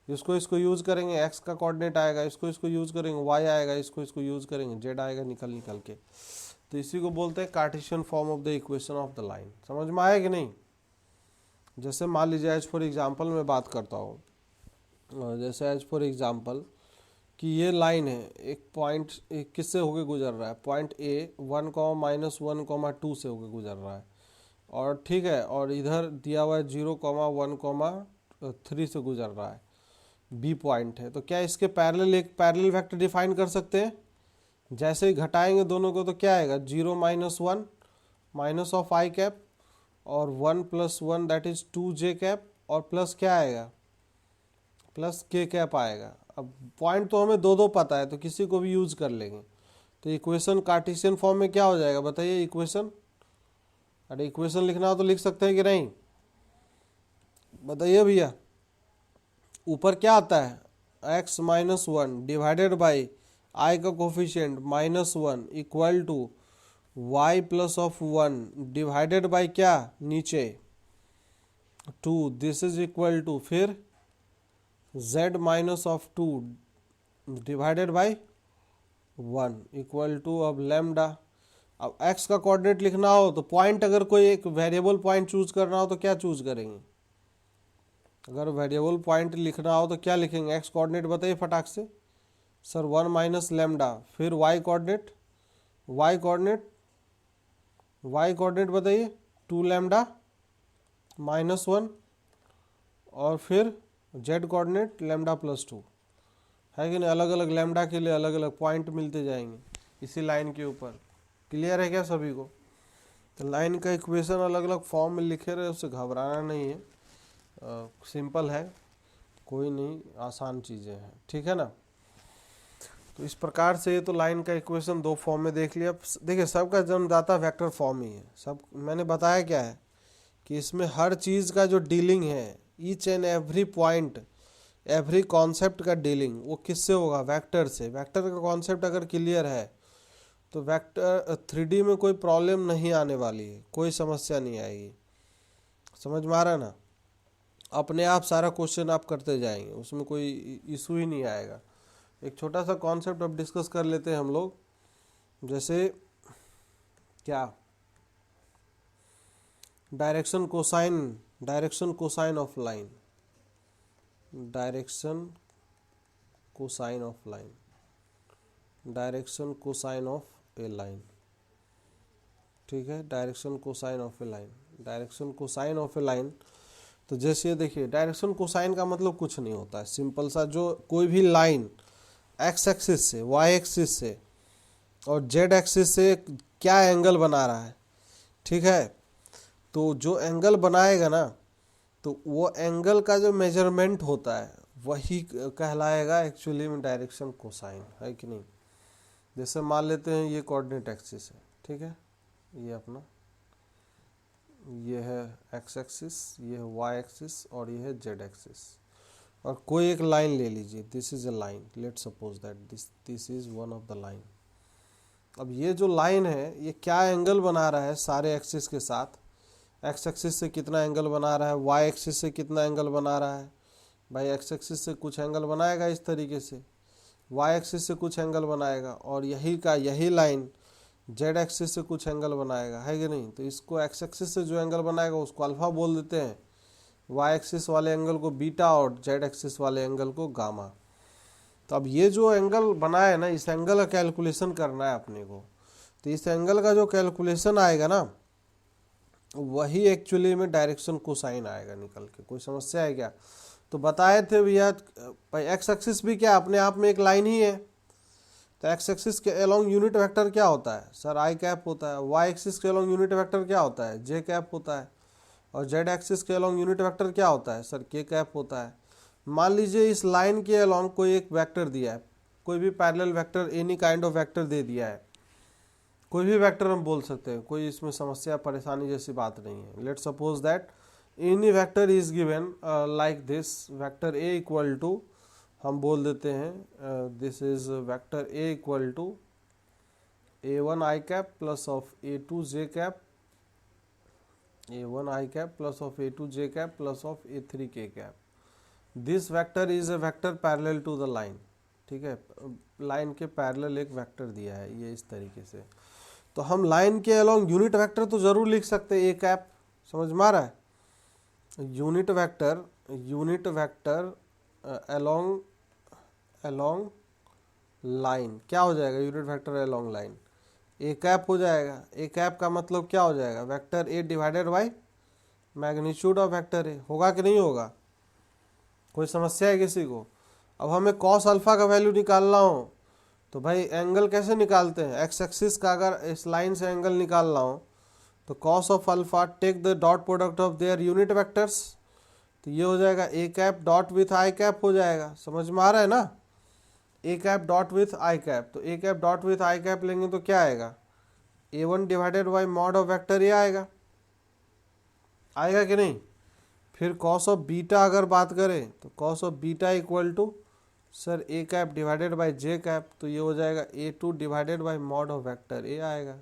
इसको यूज़ करेंगे, एक्स का कोऑर्डिनेट आएगा, इसको यूज़ करेंगे, वाई आएगा, इसको यूज़ करेंगे, जेड आएगा निकल के। तो इसी को बोलते हैं Cartesian form of the equation of the line. समझ में आया कि नहीं। जैसे मान लीजिए एज फॉर एग्जाम्पल मैं बात करता हूँ, जैसे एज फॉर एग्जाम्पल कि ये लाइन है, एक पॉइंट किससे होके गुजर रहा है, पॉइंट ए 1,-1,2 से होके गुजर रहा है, और ठीक है, और इधर दिया हुआ है 0,1,3 से गुजर रहा है, बी पॉइंट है। तो क्या इसके पैरेलल एक पैरेलल वेक्टर डिफाइन कर सकते हैं। जैसे ही घटाएंगे दोनों को तो क्या आएगा, 0-1 माइनस ऑफ आई कैप, और 1 + 1 दैट इज 2 जे कैप, और प्लस क्या आएगा, प्लस के कैप आएगा। अब पॉइंट तो हमें दो पता है तो किसी को भी यूज कर लेंगे। तो इक्वेशन कार्टेशियन फॉर्म में क्या हो जाएगा बताइए, इक्वेशन, अरे इक्वेशन लिखना हो तो लिख सकते हैं कि नहीं, बताइए भैया। ऊपर क्या आता है, x - 1 डिवाइडेड बाई आई का coefficient -1 equal to y + 1 divided by क्या, नीचे 2, दिस इज इक्वल टू फिर z -2 divided by 1 equal to अब लैम्डा। अब x का कोऑर्डिनेट लिखना हो तो पॉइंट, अगर कोई एक वेरिएबल पॉइंट चूज करना हो तो क्या चूज करेंगे, अगर वेरिएबल पॉइंट लिखना हो तो क्या लिखेंगे, एक्स कोऑर्डिनेट बताइए फटाक से सर, 1 माइनस लेमडा, फिर Y coordinate, Y coordinate, Y coordinate बताइए 2 लेमडा -1, और फिर जेड कोऑर्डिनेट लेमडा +2, है कि नहीं। अलग अलग लेमडा के लिए अलग अलग पॉइंट मिलते जाएंगे इसी लाइन के ऊपर। क्लियर है क्या सभी को। तो लाइन का इक्वेशन अलग अलग फॉर्म में लिखे रहे, उससे घबराना नहीं है, सिंपल है, कोई नहीं, आसान चीज़ें हैं, ठीक है ना। तो इस प्रकार से तो लाइन का इक्वेशन दो फॉर्म में देख लिया। देखिए सबका जन्मदाता वेक्टर फॉर्म ही है सब, मैंने बताया क्या है कि इसमें हर चीज़ का जो डीलिंग है, each and every point, every concept का डीलिंग वो किससे होगा, वेक्टर से। वेक्टर का कॉन्सेप्ट अगर क्लियर है तो वेक्टर 3D में कोई प्रॉब्लम नहीं आने वाली है, कोई समस्या नहीं आएगी, समझ में आ रहा है ना। अपने आप सारा क्वेश्चन आप करते जाएंगे, उसमें कोई इशू ही नहीं आएगा। एक छोटा सा कॉन्सेप्ट अब डिस्कस कर लेते हैं हम लोग, जैसे क्या, direction cosine, direction cosine of line, direction cosine of line, direction cosine of a line, ठीक है, direction cosine of a line, direction cosine of a line. तो जैसे देखिए डायरेक्शन कोसाइन का मतलब कुछ नहीं होता है, सिंपल सा, जो कोई भी लाइन एक्स एक्सिस से, वाई एक्सिस से और जेड एक्सिस से क्या एंगल बना रहा है, ठीक है, तो जो एंगल बनाएगा ना, तो वो एंगल का जो मेजरमेंट होता है वही कहलाएगा एक्चुअली में डायरेक्शन कोसाइन, है कि नहीं। जैसे मान लेते हैं ये कोऑर्डिनेट एक्सिस है, ठीक है, ये अपना, ये है एक्स एक्सिस, ये है वाई एक्सिस और ये है जेड एक्सिस, और कोई एक लाइन ले लीजिए, this is a line, let's suppose that this is one of the line. अब ये जो लाइन है ये क्या एंगल बना रहा है सारे एक्सिस के साथ, एक्स एक्सिस से कितना एंगल बना रहा है, वाई एक्सिस से कितना एंगल बना रहा है, भाई एक्स एक्सिस से कुछ एंगल बनाएगा इस तरीके से, वाई एक्सिस से कुछ एंगल बनाएगा, और यही लाइन जेड एक्सिस से कुछ एंगल बनाएगा, है कि नहीं। तो इसको एक्स एक्सिस से जो एंगल बनाएगा उसको अल्फा बोल देते हैं, वाई एक्सिस वाले एंगल को बीटा और जेड एक्सिस वाले एंगल को गामा। तो अब ये जो एंगल बना है ना, इस एंगल का कैलकुलेशन करना है अपने को। तो इस एंगल का जो कैलकुलेशन आएगा ना, वही एक्चुअली में डायरेक्शन कोसाइन आएगा निकल के। कोई समस्या है क्या। तो बताए थे भैया भाई एक्स एक्सिस भी क्या अपने आप में एक लाइन ही है। तो एक्स एक्सिस के अलोंग यूनिट वेक्टर क्या होता है सर, आई कैप होता है। वाई एक्सिस के अलोंग यूनिट वेक्टर क्या होता है, जे कैप होता है। और जेड एक्सिस के अलोंग यूनिट वेक्टर क्या होता है सर, के कैप होता है। मान लीजिए इस लाइन के अलोंग कोई एक वेक्टर दिया है, कोई भी parallel vector, any kind of vector दे दिया है, कोई भी वेक्टर हम बोल सकते हैं, कोई इसमें समस्या परेशानी जैसी बात नहीं है। Let's suppose that any vector is given like this, vector A equal to, हम बोल देते हैं this is vector A equal to a1 I cap plus of a2 J cap, a1 I cap plus of a2 J cap plus of a3 K cap. This vector is a vector parallel to the line, ठीक है, line के parallel एक vector दिया है ये इस तरीके से। तो हम लाइन के अलोंग यूनिट वेक्टर तो जरूर लिख सकते हैं, ए कैप, समझ में आ रहा है। यूनिट वेक्टर अलोंग लाइन क्या हो जाएगा, unit vector along line A cap हो जाएगा। ए कैप का मतलब क्या हो जाएगा, vector A divided by magnitude of vector ए, होगा कि नहीं होगा। कोई समस्या है किसी को। अब हमें कॉस अल्फा का वैल्यू निकालना हो तो भाई एंगल कैसे निकालते हैं, एक्स एक्सिस का अगर इस लाइन से एंगल निकालना हो तो cos of alpha take the dot product of their unit vectors, तो ये हो जाएगा A cap dot with I cap हो जाएगा। समझ में आ रहा है ना, A cap dot with I cap. तो A cap dot with I cap लेंगे तो क्या आएगा, a1 divided by mod of vector A आएगा, आएगा कि नहीं। फिर कॉस ऑफ बीटा अगर बात करें तो cos of beta equal to sir A cap divided by J cap, तो ये हो जाएगा a2 divided by mod of vector A आएगा।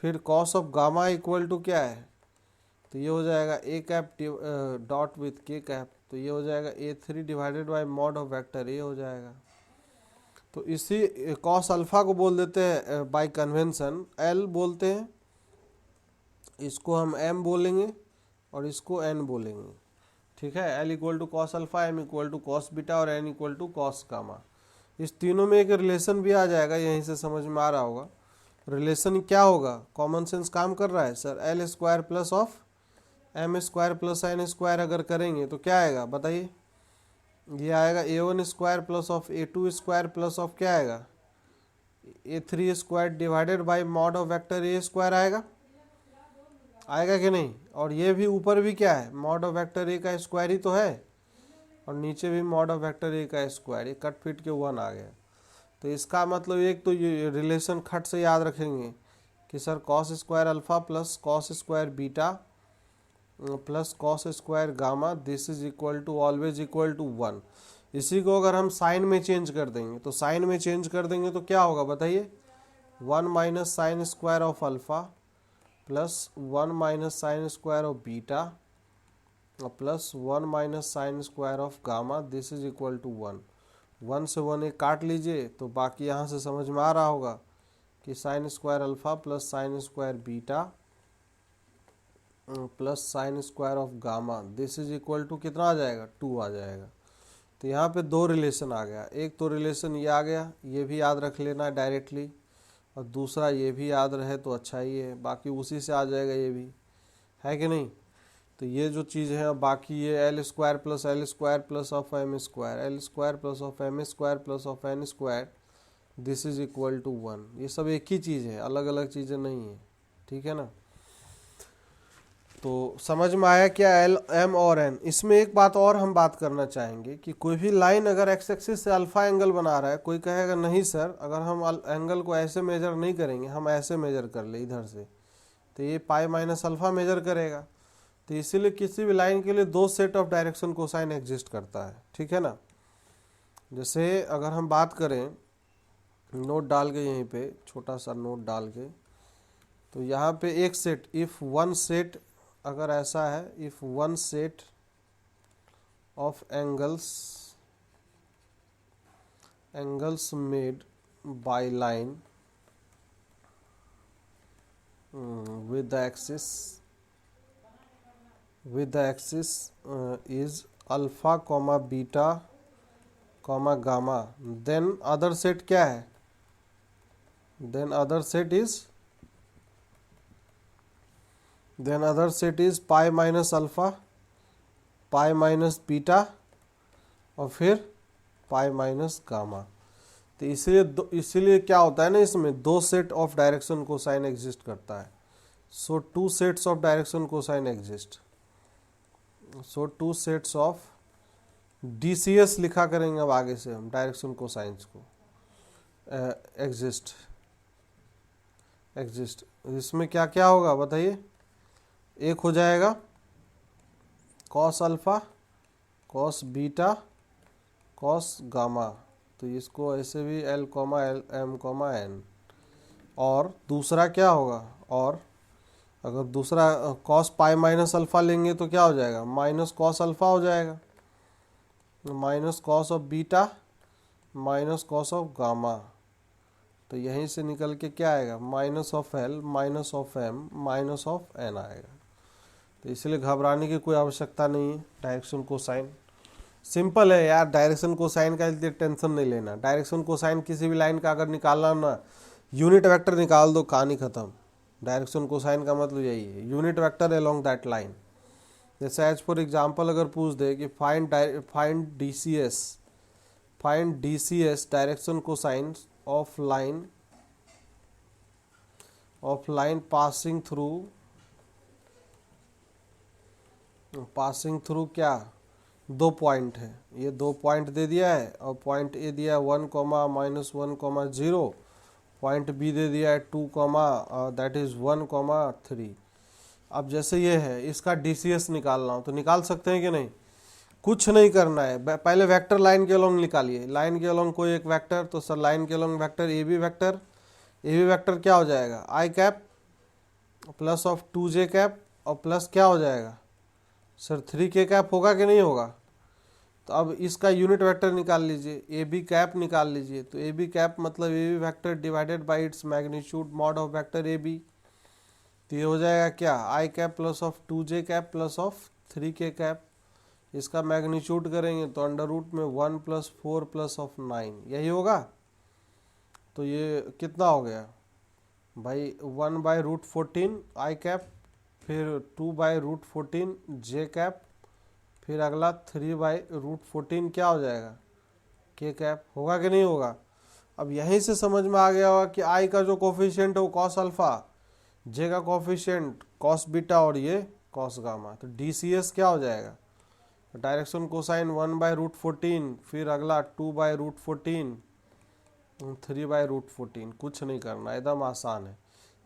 फिर cos of gamma equal to क्या है, तो ये हो जाएगा A cap dot with K cap, तो ये हो जाएगा a3 divided by mod of vector A हो जाएगा। तो इसी कॉस अल्फा को बोल देते हैं बाय कन्वेंशन एल बोलते हैं, इसको हम एम बोलेंगे और इसको एन बोलेंगे, ठीक है, L equal to cos alpha, M equal to cos beta और N equal to cos gamma. इस तीनों में एक रिलेशन भी आ जाएगा, यहीं से समझ में आ रहा होगा। रिलेशन क्या होगा, कॉमन सेंस काम कर रहा है sir. L square plus of M square plus N square अगर करेंगे तो क्या आएगा बताइए, ये आएगा A one square plus of A two square plus of क्या आएगा, A three square divided by mod of vector A square आएगा, आएगा कि नहीं। और ये भी ऊपर भी क्या है, मॉड ऑफ वेक्टर ए का स्क्वायर ही तो है, और नीचे भी मॉड ऑफ वेक्टर ए का स्क्वायर, ये कट फिट के 1 आ गया। तो इसका मतलब एक तो ये रिलेशन खट से याद रखेंगे कि sir cos square alpha plus cos square beta plus cos square gamma this is equal to always equal to 1। इसी को अगर हम साइन में चेंज कर देंगे तो साइन में चेंज कर देंगे तो क्या होगा बताइए, 1 minus sine square of alpha plus 1 minus sine square of beta plus 1 minus sine square of gamma this is equal to 1। 1 से 1 एक काट लीजिए तो बाकी यहाँ से समझ में आ रहा होगा कि sine square alpha plus sine square beta plus sine square of gamma this is equal to कितना आ जाएगा, 2 आ जाएगा। तो यहाँ पे दो रिलेशन आ गया, एक तो रिलेशन ये आ गया, ये भी याद रख लेना है डायरेक्टली, और दूसरा ये भी याद रहे तो अच्छा ही है, बाकी उसी से आ जाएगा, ये भी है कि नहीं। तो ये जो चीज़ है, बाकी ये L square plus of M square, L square plus of M square plus of N square this is equal to 1, ये सब एक ही चीज़ है, अलग अलग चीज़ें नहीं है, ठीक है ना। तो समझ में आया क्या एल एम और एन। इसमें एक बात और हम बात करना चाहेंगे कि कोई भी लाइन अगर एक्स एक्सिस से अल्फा एंगल बना रहा है, कोई कहेगा नहीं सर अगर हम एंगल को ऐसे मेजर नहीं करेंगे, हम ऐसे मेजर कर ले इधर से, तो ये पाई माइनस अल्फा मेजर करेगा। तो इसीलिए किसी भी लाइन के लिए दो set of direction cosine exist करता है, ठीक है ना। जैसे अगर हम बात करें, नोट डाल के यहीं पे छोटा सा नोट डाल के, तो यहाँ पे एक सेट, इफ़ वन सेट अगर ऐसा है, if one set of angles made by line with the axis is alpha comma beta comma gamma, then other set क्या है, then other set is pi minus alpha, pi minus beta और फिर pi minus gamma। तो इसीलिए क्या होता है ना, इसमें दो set of direction cosine exist करता है। So two sets of direction cosine exist, so two sets of DCs लिखा करेंगे अब आगे से हम डायरेक्शन कोसाइंस को, एग्जिस्ट। इसमें क्या क्या होगा बताइए, एक हो जाएगा cos alpha, cos beta, cos gamma, तो इसको ऐसे भी L comma L M comma N. और दूसरा क्या होगा, और अगर दूसरा कॉस पाई माइनस अल्फा लेंगे तो क्या हो जाएगा, माइनस कॉस अल्फा हो जाएगा, minus cos of beta minus cos of gamma. तो यहीं से निकल के क्या आएगा, minus of L minus of M minus of N आएगा। तो इसलिए घबराने की कोई आवश्यकता नहीं है, डायरेक्शन कोसाइन सिंपल है यार, डायरेक्शन कोसाइन का इसलिए टेंशन नहीं लेना। डायरेक्शन कोसाइन किसी भी लाइन का अगर निकालना ना, यूनिट वेक्टर निकाल दो, कहानी खत्म। डायरेक्शन कोसाइन का मतलब यही है, unit vector along that line. जैसे एज फॉर एग्जांपल अगर पूछ दे कि find DCS direction cosine of line passing through क्या, दो पॉइंट है, ये दो पॉइंट दे दिया है, और पॉइंट ए दिया है 1, -1, 0, पॉइंट बी दे दिया है 2, दैट इज 1, 3। अब जैसे ये है, इसका डीसीएस निकालना हो तो निकाल सकते हैं कि नहीं, कुछ नहीं करना है, पहले वेक्टर लाइन के अलोंग निकालिए। लाइन के अलोंग कोई एक वेक्टर, तो सर लाइन के along vector A B vector क्या हो जाएगा, I cap plus of 2j cap और प्लस क्या हो जाएगा सर 3k कैप, होगा कि नहीं होगा। तो अब इसका यूनिट वेक्टर निकाल लीजिए, ए बी कैप निकाल लीजिए। तो ए बी कैप मतलब A B vector divided by its magnitude mod of vector A B. तो ये हो जाएगा क्या, I cap plus of 2j cap plus of 3k cap. इसका मैग्नीट्यूड करेंगे तो अंडर रूट में 1 + 4 + 9, यही होगा। तो ये कितना हो गया भाई, 1/√14 आई कैप, फिर 2/√14 जे कैप, फिर अगला 3/√14 क्या हो जाएगा, के कैप। होगा कि नहीं होगा। अब यहीं से समझ में आ गया होगा कि आई का जो कोफिशिएंट है वो कॉस अल्फा, जे का कोफिशिएंट कॉस बीटा और ये कॉस गामा। तो DCS क्या हो जाएगा, डायरेक्शन कोसाइन 1/√14, फिर अगला 2/√14, 3/√14। कुछ नहीं करना, एकदम आसान है।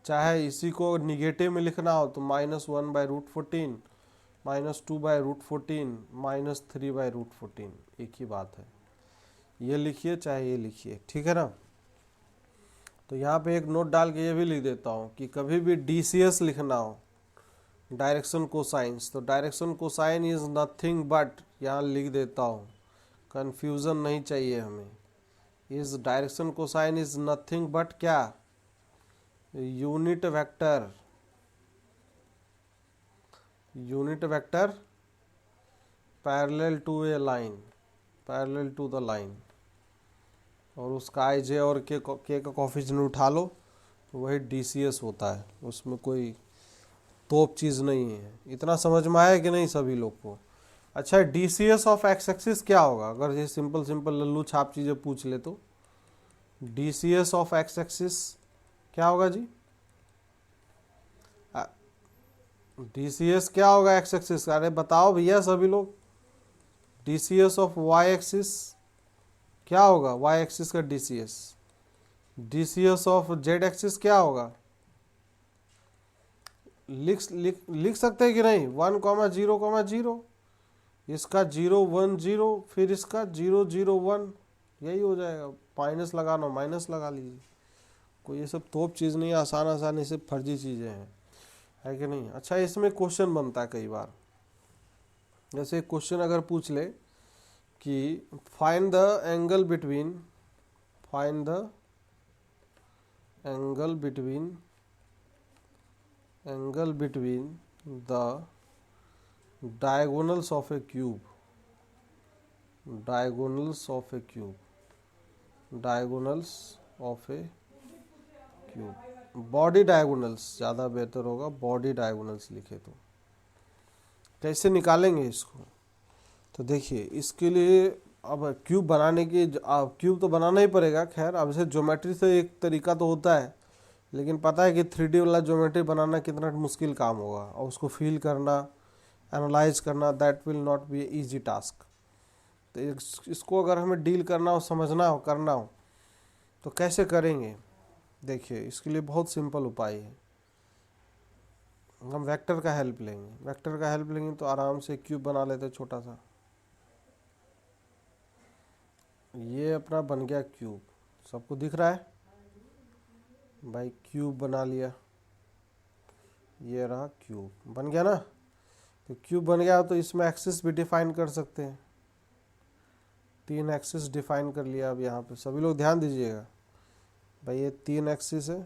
चाहे इसी को निगेटिव में लिखना हो तो -1/√14, -2/√14, -3/√14, एक ही बात है। ये लिखिए चाहे ये लिखिए, ठीक है ना। तो यहाँ पे एक नोट डाल के ये भी लिख देता हूँ कि कभी भी DCS लिखना हो, डायरेक्शन कोसाइंस, तो direction cosine is nothing but, यहाँ लिख देता हूँ, कन्फ्यूज़न नहीं चाहिए हमें। इस direction cosine is nothing but क्या, unit vector, unit vector parallel to a line, parallel to the line, और उसका आई जे और के का कोफिशिएंट उठा लो, वही DCS होता है। उसमें कोई तोप चीज़ नहीं है। इतना समझ में आया कि नहीं सभी लोग को। अच्छा, DCS ऑफ एक्स एक्सिस क्या होगा, अगर ये सिंपल सिंपल लल्लू छाप चीज़ें पूछ ले तो। DCS ऑफ एक्स एक्सिस क्या होगा जी, DCS क्या होगा एक्स एक्सिस, अरे बताओ भैया सभी लोग। DCS ऑफ वाई एक्सिस क्या होगा, वाई एक्सिस का DCS। DCS of Z axis क्या होगा, लिख सकते हैं कि नहीं, 1,0,0, इसका 0,1,0, फिर इसका 0,0,1, यही हो जाएगा। माइनस लगाना माइनस लगा लीजिए, कोई ये सब तोप चीज़ नहीं है, आसान आसान ये सब फर्जी चीज़ें हैं, है कि नहीं। अच्छा, इसमें क्वेश्चन बनता है कई बार, जैसे क्वेश्चन अगर पूछ ले कि find the angle between, find the angle between, angle between the diagonals of a cube, diagonals of a cube, diagonals of a cube, body diagonals ज़्यादा बेहतर होगा, बॉडी डायगोनल्स लिखे तो। कैसे निकालेंगे इसको, तो देखिए इसके लिए अब क्यूब बनाने की, क्यूब तो बनाना ही पड़ेगा। खैर अब इसे ज्योमेट्री से एक तरीका तो होता है, लेकिन पता है कि 3D वाला ज्योमेट्री बनाना कितना मुश्किल काम होगा, और उसको फील करना, एनालाइज करना, that will not be easy task. तो इसको अगर हमें डील करना हो, समझना हो, करना हो तो कैसे करेंगे, देखिए इसके लिए बहुत सिंपल उपाय है। हम वेक्टर का हेल्प लेंगे, वेक्टर का हेल्प लेंगे तो आराम से क्यूब बना लेते छोटा सा। ये अपना बन गया क्यूब, सबको दिख रहा है भाई, क्यूब बना लिया, ये रहा क्यूब बन गया ना। तो क्यूब बन गया तो इसमें एक्सिस भी डिफाइन कर सकते हैं, 3 एक्सिस डिफाइन कर लिया। अब यहाँ पे सभी लोग ध्यान दीजिएगा भाई, ये 3 एक्सिस है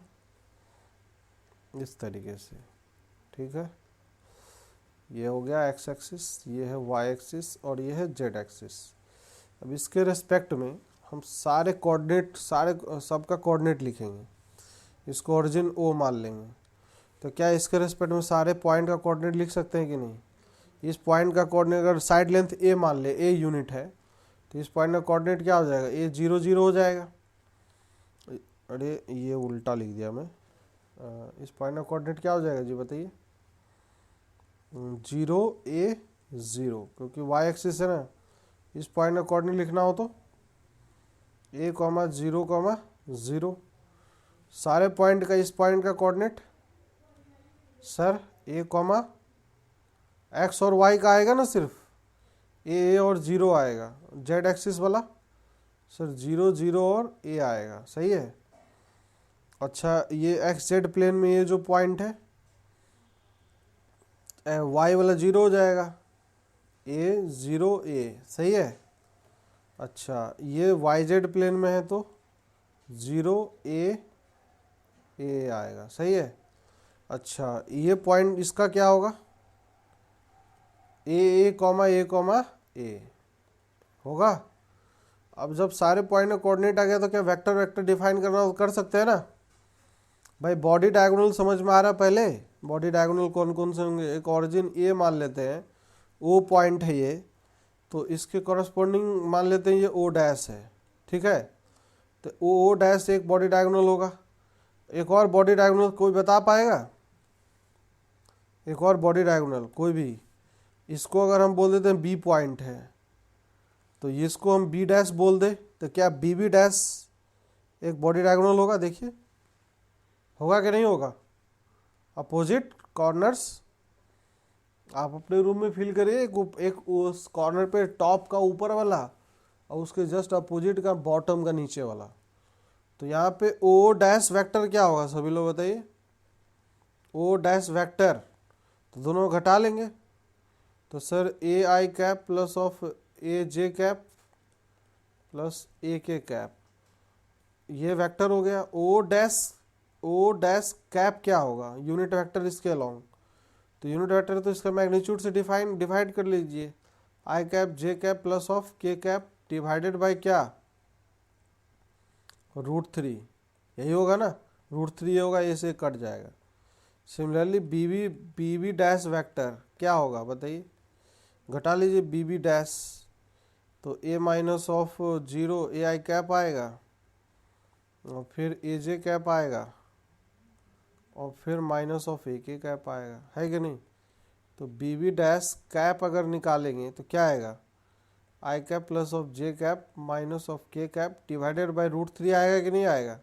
इस तरीके से, ठीक है। ये हो गया एक्स एक्सिस, ये है वाई एक्सिस और ये है जेड एक्सिस। अब इसके रेस्पेक्ट में हम सारे कोऑर्डिनेट, सारे सबका कोऑर्डिनेट लिखेंगे। इसको ओरिजिन ओ मान लेंगे। तो क्या इसके रेस्पेक्ट में सारे पॉइंट का कोऑर्डिनेट लिख सकते हैं कि नहीं। इस पॉइंट का कोऑर्डिनेट अगर साइड लेंथ ए मान ले, ए यूनिट है, तो इस पॉइंट का कोऑर्डिनेट क्या हो जाएगा, ए 0 0 हो जाएगा। अरे ये उल्टा लिख दिया मैं, इस पॉइंट का कोऑर्डिनेट क्या हो जाएगा जी बताइए, 0 A 0, क्योंकि वाई एक्सिस है ना। इस पॉइंट का कोऑर्डिनेट लिखना हो तो a, 0, 0। सारे पॉइंट का इस पॉइंट का कोऑर्डिनेट सर a, x और y का आएगा ना, सिर्फ a और 0 आएगा। जेड एक्सिस वाला सर 0 0 और a आएगा, सही है। अच्छा, ये एक्स जेड प्लेन में ये जो पॉइंट है, y वाला 0 हो जाएगा, a 0 a, सही है। अच्छा, ये वाई जेड प्लेन में है तो 0 a a आएगा, सही है। अच्छा, ये पॉइंट इसका क्या होगा, ए कॉमा ए होगा। अब जब सारे पॉइंट में कोऑर्डिनेट आ गया तो क्या वेक्टर वेक्टर डिफाइन करना हो कर सकते हैं ना भाई। बॉडी डायगोनल समझ में आ रहा है पहले। बॉडी डायगोनल कौन कौन से होंगे, एक ऑरिजिन ए मान लेते हैं, ओ पॉइंट है ये, तो इसके कॉरस्पॉन्डिंग मान लेते हैं ये ओ डैश है, ठीक है। तो ओ डैश एक बॉडी डायगोनल होगा। एक और बॉडी डायगोनल कोई बता पाएगा? एक और बॉडी डायगोनल कोई भी? इसको अगर हम बोल देते हैं बी पॉइंट है, तो इसको हम बी डैश बोल दे, तो क्या बी बी डैश एक बॉडी डायगोनल होगा? देखिए होगा कि नहीं होगा? अपोजिट कॉर्नर्स आप अपने रूम में फील करिए, एक उस कॉर्नर पे टॉप का ऊपर वाला और उसके जस्ट अपोजिट का बॉटम का नीचे वाला। तो यहाँ पे ओ डैश वेक्टर क्या होगा सभी लोग बताइए? ओ डैश वेक्टर, तो दोनों घटा लेंगे, तो sir A I cap plus of A J cap plus A K cap, ये वेक्टर हो गया। ओ डैश कैप क्या होगा? यूनिट वेक्टर इसके अलोंग, तो यूनिट वेक्टर तो इसका मैग्नीट्यूड से डिवाइड कर लीजिए, I cap J cap plus of K cap divided by क्या? √3, यही होगा ना, √3 होगा, ये से कट जाएगा। Similarly B B dash vector क्या होगा बताइए? घटा लीजिए बी बी डैश, तो A minus of 0 A I cap आएगा, और फिर ए जे कैप आएगा, और फिर minus of A K cap आएगा, है कि नहीं? तो बी बी डैश कैप अगर निकालेंगे तो क्या आएगा? I cap plus of J cap minus of K cap divided by √3 आएगा कि नहीं आएगा?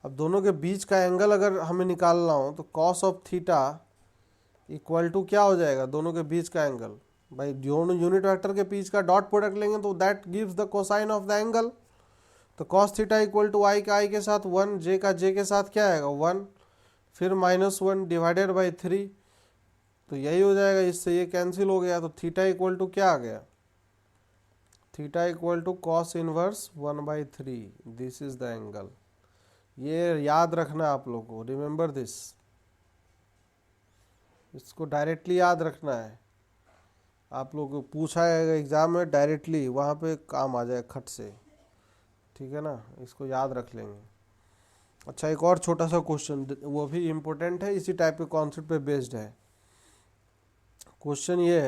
अब दोनों के बीच का एंगल अगर हमें निकालना हो तो cos of theta equal to क्या हो जाएगा? दोनों के बीच का एंगल, भाई दोनों यूनिट वेक्टर के बीच का डॉट प्रोडक्ट लेंगे तो that gives the cosine of the angle. तो कॉस थीटा इक्वल टू आई का आई के साथ 1, जे का जे के साथ क्या आएगा? 1, फिर -1 डिवाइडेड बाई 3, तो यही हो जाएगा। इससे ये कैंसिल हो गया, तो थीटा इक्वल टू क्या आ गया? Theta equal to cos inverse 1/3, this is the angle. ये याद रखना आप लोगों को, रिमेंबर दिस, इसको डायरेक्टली याद रखना है। आप लोगों को पूछा है एग्जाम में डायरेक्टली, वहाँ पे काम आ जाए खट से, ठीक है ना, इसको याद रख लेंगे। अच्छा एक और छोटा सा क्वेश्चन, वो भी इम्पोर्टेंट है, इसी टाइप के कॉन्सेप्ट पे बेस्ड है। क्वेश्चन ये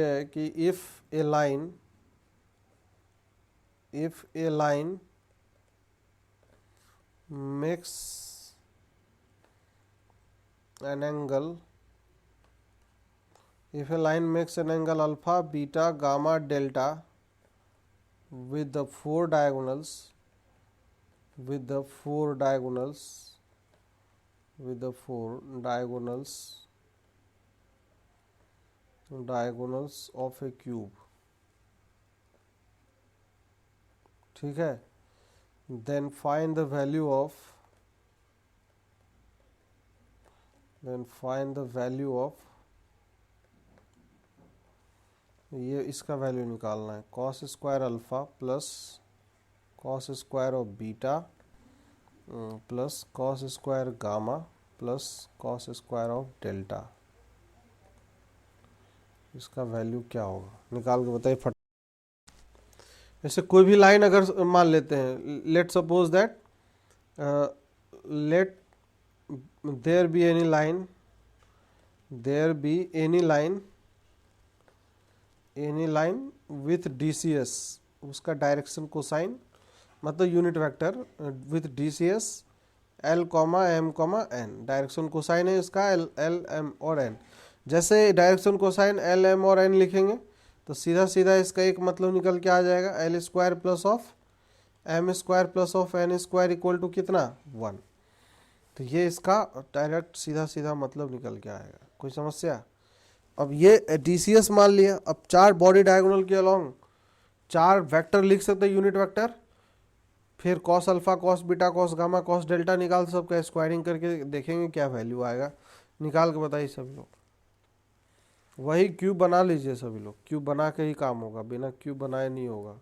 है कि if A line makes an angle, if a line makes an angle alpha, beta, gamma, delta with the four diagonals of a cube, ठीक है, then find the value of ये इसका value निकालना है, cos square alpha plus cos square of beta plus cos square gamma plus cos square of delta, इसका value क्या होगा निकाल के बताइए फट। ऐसे कोई भी लाइन अगर मान लेते हैं, let suppose that let there be any line with DCS, उसका डायरेक्शन कोसाइन मतलब unit vector with DCS L, M, N, direction cosine है इसका L, M और N। जैसे डायरेक्शन कोसाइन L, M और N लिखेंगे तो सीधा सीधा इसका एक मतलब निकल के आ जाएगा, L square plus of M square plus of N square equal to कितना? 1। तो ये इसका डायरेक्ट सीधा सीधा मतलब निकल के आएगा। कोई समस्या? अब ये DCS मान लिया, अब 4 बॉडी डायगोनल के अलोंग 4 वेक्टर लिख सकते हैं, यूनिट वेक्टर, फिर cos alpha, cos beta, cos gamma, cos delta निकाल सबका स्क्वायरिंग करके देखेंगे क्या वैल्यू आएगा, निकाल के बताइए सभी लोग। वही क्यूब बना लीजिए सभी लोग, क्यूब बना के ही काम होगा, बिना क्यूब बनाए नहीं होगा।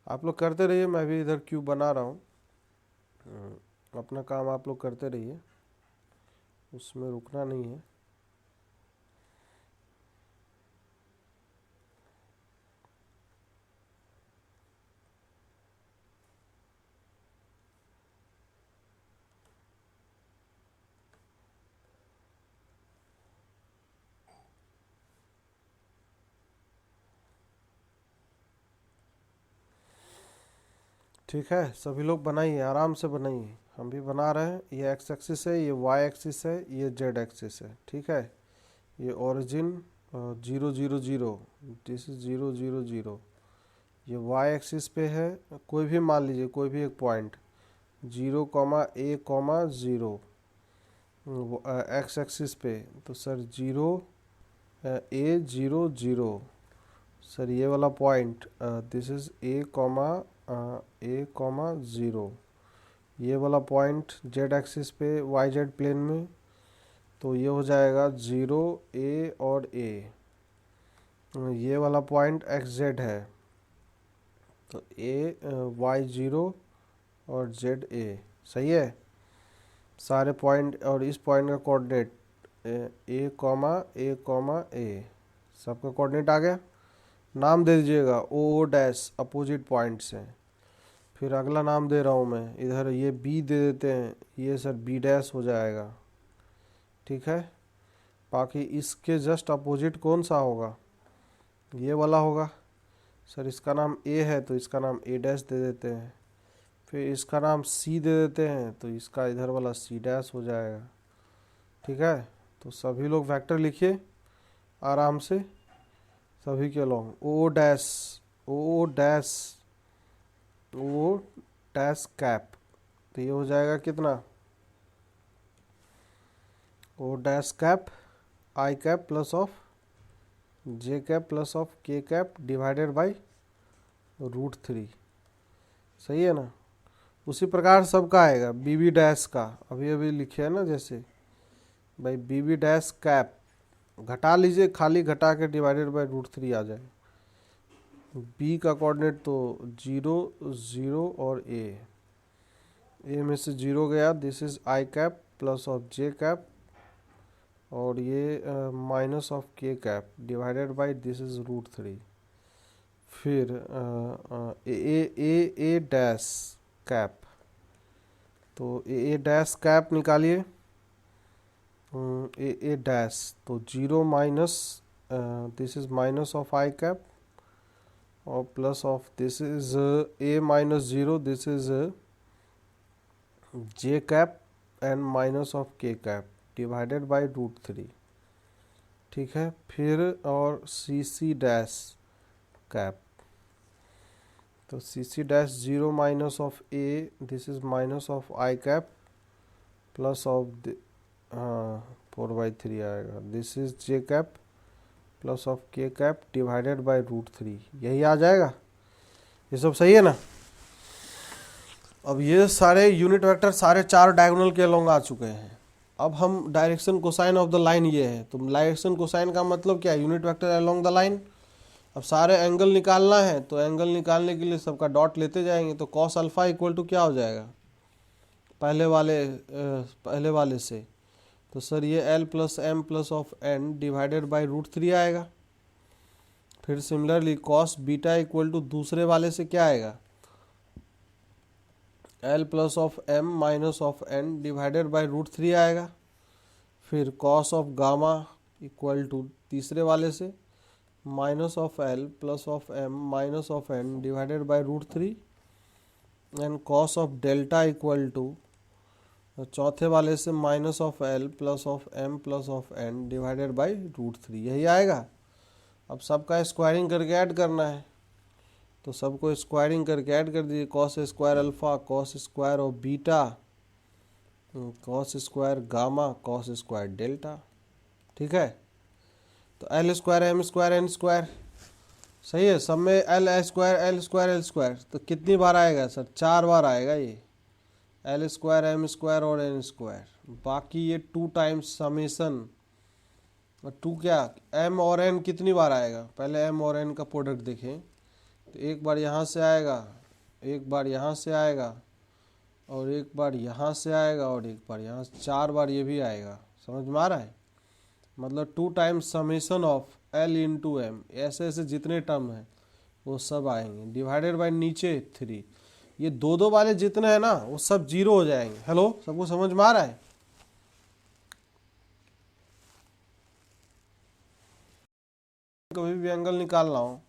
आप लोग करते रहिए, मैं भी इधर क्यूब बना रहा हूँ, अपना काम आप लोग करते रहिए, उसमें रुकना नहीं है। ठीक है, सभी लोग बनाइए, आराम से बनाइए, हम भी बना रहे हैं। ये एक्स एक्सिस है, ये वाई एक्सिस है, ये जेड एक्सिस है। ठीक है, ये ओरिजिन 0 0 0, दिस इज 0 0 0। ये वाई एक्सिस पे है, कोई भी मान लीजिए, कोई भी एक पॉइंट 0, A, 0। एक्स एक्सिस पे तो सर 0 A 0 0। सर ये वाला पॉइंट दिस इज A, 0। ये वाला पॉइंट जेड एक्सिस पे वाई जेड प्लेन में, तो ये हो जाएगा 0 A और A। ये वाला पॉइंट एक्स जेड है, तो Y 0 और Z A। सही है, सारे पॉइंट और इस पॉइंट का कोऑर्डिनेट A, A, सबका कोऑर्डिनेट आ गया। नाम दे दीजिएगा O डैश, अपोजिट पॉइंट्स हैं। फिर अगला नाम दे रहा हूँ मैं, इधर ये B दे देते हैं, ये सर B डैश हो जाएगा। ठीक है, बाकी इसके जस्ट अपोजिट कौन सा होगा, ये वाला होगा। सर इसका नाम A है तो इसका नाम A डैश दे देते हैं। फिर इसका नाम C दे देते हैं, तो इसका इधर वाला C डैश हो जाएगा। ठीक है, तो सभी लोग वेक्टर लिखिए आराम से, सभी के long O dash, O dash cap, तो ये हो जाएगा कितना, O dash cap I cap plus of J cap plus of K cap divided by √3। सही है ना। उसी प्रकार सबका आएगा, BB डैश का अभी अभी लिखे है ना, जैसे भाई BB डैश कैप घटा लीजिए, खाली घटा के डिवाइडेड बाई √3 आ जाए। B का कोऑर्डिनेट तो 0 0 और A में से 0 गया, this is I cap plus of J cap, और ये minus of K cap divided by this is √3। फिर A डैश कैप, तो A डैश कैप निकालिए, A डैश तो 0 minus this is minus of I cap और plus of this is A minus 0, this is J cap and minus of K cap divided by √3। ठीक है, फिर और CC dash cap, तो CC dash 0 minus of A, this is minus of I cap plus of 4/3 आएगा, this is J cap plus of K cap divided by √3। यही आ जाएगा, ये सब सही है ना। अब ये सारे यूनिट वेक्टर सारे 4 डायगोनल के अलोंग आ चुके हैं। अब हम direction cosine of the line ये है, तो डायरेक्शन कोसाइन का मतलब क्या है, unit vector along the line. अब सारे एंगल निकालना है, तो एंगल निकालने के लिए सबका डॉट लेते जाएंगे, तो कॉस अल्फा इक्वल टू क्या हो जाएगा पहले वाले से, तो सर ये L plus M plus of N divided by √3 आएगा। फिर similarly cos beta equal to दूसरे वाले से क्या आएगा, L plus of M minus of N divided by √3 आएगा। फिर cos of gamma equal to तीसरे वाले से minus of L plus of M minus of N divided by √3 and cos of delta equal to चौथे वाले से minus of L plus of M plus of N divided by √3। यही आएगा। अब सबका स्क्वायरिंग करके ऐड करना है, तो सबको स्क्वायरिंग करके ऐड कर दीजिए, cos square alpha, cos square of beta, cos square gamma, cos square delta. ठीक है, तो L square M square N square, सही है, सब में L स्क्वायर, तो कितनी बार आएगा सर, 4 बार आएगा ये, L स्क्वायर M स्क्वायर और N स्क्वायर। बाकी ये 2 टाइम्स समेसन, और 2 क्या, M और N कितनी बार आएगा, पहले M और N का प्रोडक्ट देखें, तो एक बार यहाँ से आएगा, एक बार यहाँ से आएगा, और एक बार यहाँ से आएगा, और एक बार यहाँ से, 4 बार ये भी आएगा। समझ में आ रहा है, मतलब 2 times summation of L into M, ऐसे ऐसे जितने टर्म हैं वो सब आएंगे, डिवाइडेड बाई नीचे 3। ये 2 वाले जितने हैं ना वो सब 0 हो जाएंगे। हेलो, सबको समझ में आ रहा है। कभी भी एंगल निकालना हो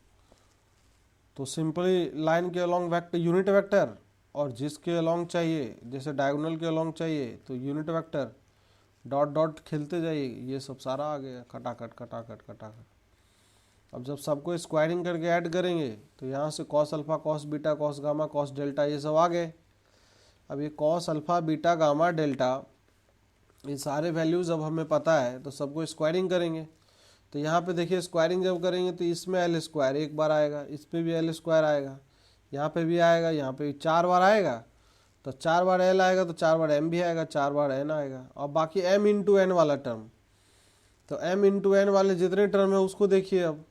तो सिंपली लाइन के अलोंग वेक्टर, यूनिट वेक्टर और जिसके अलोंग चाहिए, जैसे डायगोनल के अलोंग चाहिए तो यूनिट वेक्टर डॉट डॉट खेलते जाइए, ये सब सारा आ गया खटाखट खटाखट खटाखट। अब जब सबको स्क्वायरिंग करके ऐड करेंगे तो यहाँ से cos alpha, cos beta, cos gamma, cos delta, ये सब आ गए। अब ये cos alpha, beta, gamma, delta, ये सारे वैल्यूज़ अब हमें पता है, तो सबको स्क्वायरिंग करेंगे। तो यहाँ पे देखिए स्क्वायरिंग जब करेंगे तो इसमें एल स्क्वायर एक बार आएगा, इस पर भी एल स्क्वायर आएगा, यहाँ पे भी आएगा, यहाँ पे भी 4 बार आएगा। तो 4 बार एल आएगा तो 4 बार एम भी आएगा, 4 बार एन आएगा। और बाकी एम इंटू एन वाला टर्म, तो एम इंटू एन वाले जितने टर्म है उसको देखिए अब।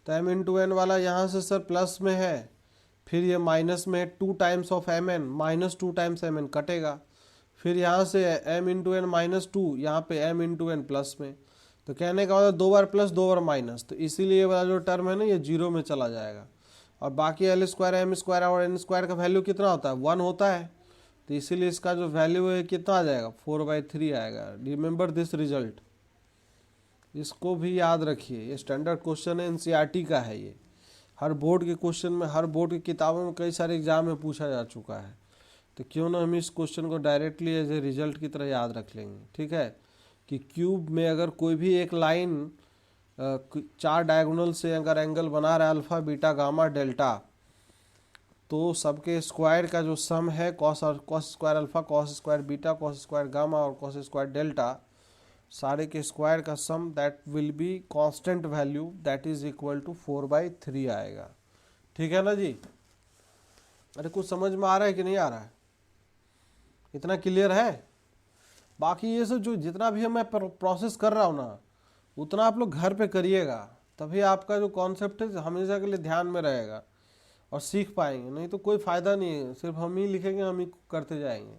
तो एम इंटू एन वाला यहाँ से सर प्लस में है, फिर ये माइनस में है, 2 times of M N, -2 times M N कटेगा। फिर यहाँ से एम इंटू एन -2, यहाँ पे एम इंटू एन प्लस में। तो कहने का मतलब 2 बार प्लस 2 बार माइनस, तो इसीलिए वाला जो टर्म है ना ये 0 में चला जाएगा। और बाकी एल स्क्वायर, एम स्क्वायर और एन स्क्वायर का वैल्यू कितना होता है, 1 होता है। तो इसीलिए इसका जो वैल्यू है कितना आ जाएगा, 4/3 आएगा। रिमेंबर दिस रिजल्ट, इसको भी याद रखिए, ये स्टैंडर्ड क्वेश्चन है, एनसीईआरटी का है ये। हर बोर्ड के क्वेश्चन में, हर बोर्ड की किताबों में, कई सारे एग्जाम में पूछा जा चुका है। तो क्यों ना हम इस क्वेश्चन को डायरेक्टली एज ए रिजल्ट की तरह याद रख लेंगे। ठीक है, कि क्यूब में अगर कोई भी एक लाइन 4 डायगोनल से अगर एंगल बना रहा है अल्फा, बीटा, गामा, डेल्टा, तो सबके स्क्वायर का जो सम है cos square alpha, cos square beta, cos square gamma और कॉस स्क्वायर डेल्टा, सारे के स्क्वायर का sum that will be constant value that is equal to 4/3 आएगा। ठीक है ना जी। अरे कुछ समझ में आ रहा है कि नहीं आ रहा है, इतना क्लियर है? बाकी ये सब जो जितना भी मैं प्रोसेस कर रहा हूँ ना, उतना आप लोग घर पे करिएगा, तभी आपका जो कॉन्सेप्ट है हमेशा के लिए ध्यान में रहेगा और सीख पाएंगे। नहीं तो कोई फ़ायदा नहीं है, सिर्फ हम ही लिखेंगे, हम ही करते जाएंगे।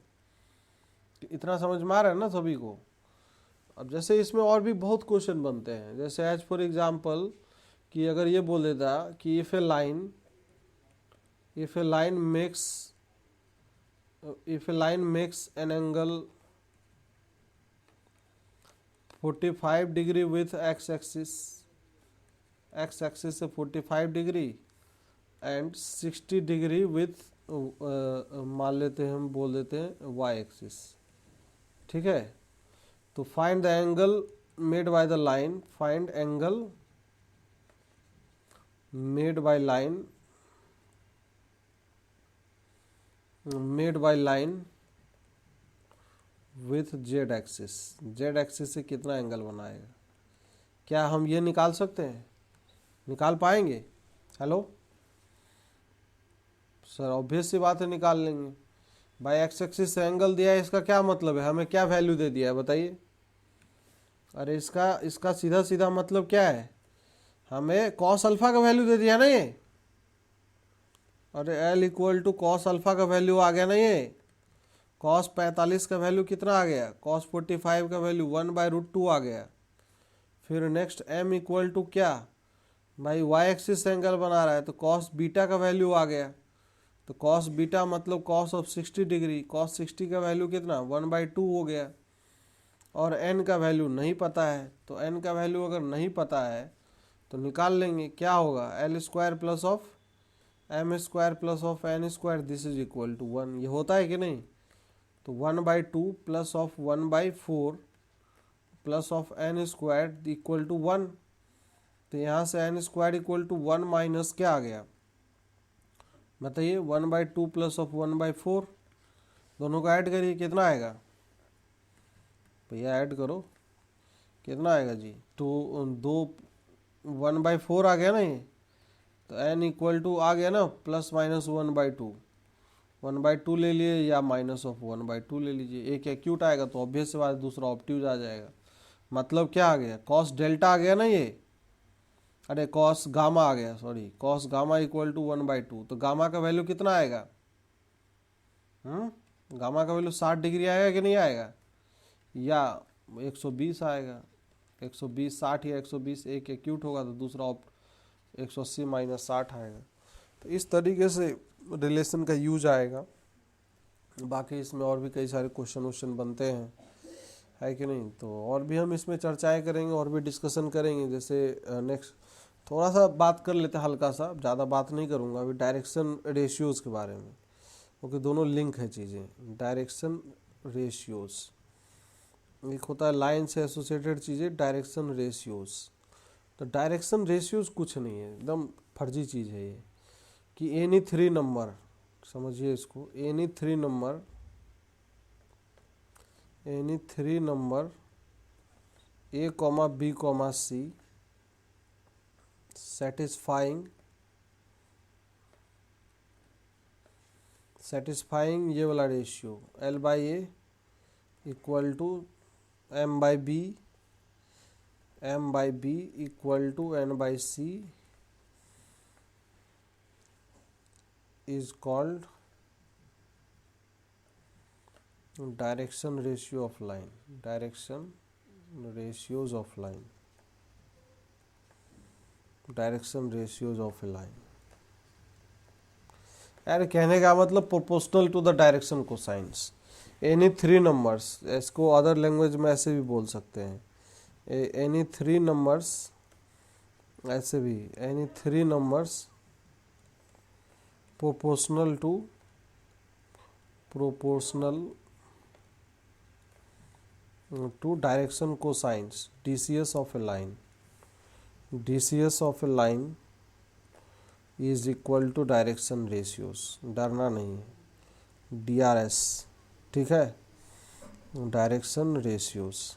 इतना समझ में आ रहा है ना सभी को? अब जैसे इसमें और भी बहुत क्वेश्चन बनते हैं, जैसे एज फॉर एग्जाम्पल कि अगर ये बोल देता कि if A line makes an angle 45 degree with x axis से 45 डिग्री एंड 60 डिग्री विथ मान लेते हैं, हम बोल देते हैं वाई एक्सिस। ठीक है, तो find the angle made by the line, find angle made by line with Z axis. Z axis से कितना एंगल बनाएगा? क्या हम ये निकाल सकते हैं? निकाल पाएंगे? हेलो सर, ऑब्वियस सी बात है, निकाल लेंगे। बाय एक्स एक्सिस से एंगल दिया है, इसका क्या मतलब है, हमें क्या वैल्यू दे दिया है बताइए? अरे इसका सीधा सीधा मतलब क्या है, हमें कॉस अल्फा का वैल्यू दे दिया ना ये। अरे L equal to cos alpha का वैल्यू आ गया ना ये। कॉस 45 का वैल्यू कितना आ गया, कॉस 45 का वैल्यू 1/√2 आ गया। फिर नेक्स्ट एम इक्वल टू क्या, भाई वाई एक्सिस से एंगल बना रहा है तो कॉस बीटा का वैल्यू आ गया। तो कॉस बीटा मतलब कॉस ऑफ 60 डिग्री, कॉस 60 का वैल्यू कितना 1/2 हो गया। और एन का वैल्यू नहीं पता है, तो एन का वैल्यू अगर नहीं पता है तो निकाल लेंगे, क्या होगा, L square plus of M square plus of N square, this is equal to 1। ये होता है कि नहीं? तो 1/2 plus of 1/4 plus of N square equal to 1। तो यहाँ से N square equal to 1 minus क्या आ गया बताइए, 1/2 प्लस ऑफ 1/4, दोनों को ऐड करिए, कितना आएगा भैया, ऐड करो, कितना आएगा जी, 1/4 आ गया ना ये। तो एन इक्वल टू आ गया ना प्लस माइनस 1/2, 1/2 ले लिए या माइनस ऑफ 1/2 ले लीजिए। एक एक्यूट आएगा तो ऑब्वियस से बात, दूसरा ऑब्ट्यूज आ जाएगा। मतलब क्या आ गया, कॉस डेल्टा आ गया ना ये, अरे कॉस गामा आ गया, sorry, cos gamma equal to 1/2। तो गामा का वैल्यू कितना आएगा, गामा का वैल्यू 60 डिग्री आएगा कि नहीं आएगा, या 120 आएगा। 120, 60 या 120, एक एक्यूट होगा तो दूसरा 180 माइनस 60 आएगा। तो इस तरीके से रिलेशन का यूज आएगा। बाकी इसमें और भी कई सारे क्वेश्चन बनते हैं, है कि नहीं? तो और भी हम इसमें चर्चाएं करेंगे और भी डिस्कशन करेंगे। जैसे नेक्स्ट थोड़ा सा बात कर लेते हैं, हल्का सा, ज़्यादा बात नहीं करूँगा अभी, डायरेक्शन रेशियोज़ के बारे में। ओके, दोनों लिंक है चीज़ें। डायरेक्शन रेशियोज, एक होता है लाइन से एसोसिएटेड चीज़ें, डायरेक्शन रेशियोज। तो डायरेक्शन रेशियोज कुछ नहीं है, एकदम फर्जी चीज़ है ये, कि एनी थ्री नंबर, समझिए इसको, any three number A comma B comma C satisfying ये वाला ratio L by A equal to M by B equal to N by C is called direction ratio of line, direction ratios of line, direction ratios of a line. यार कहने का मतलब proportional to the direction cosines, any three numbers, इसको other language में ऐसे भी बोल सकते हैं, एनी थ्री नंबर्स, ऐसे भी any three numbers proportional to direction cosines, DCs of a line, DCs of a line is equal to direction ratios, डरना नहीं है, डीआरएस, ठीक है, डायरेक्शन रेशियोज।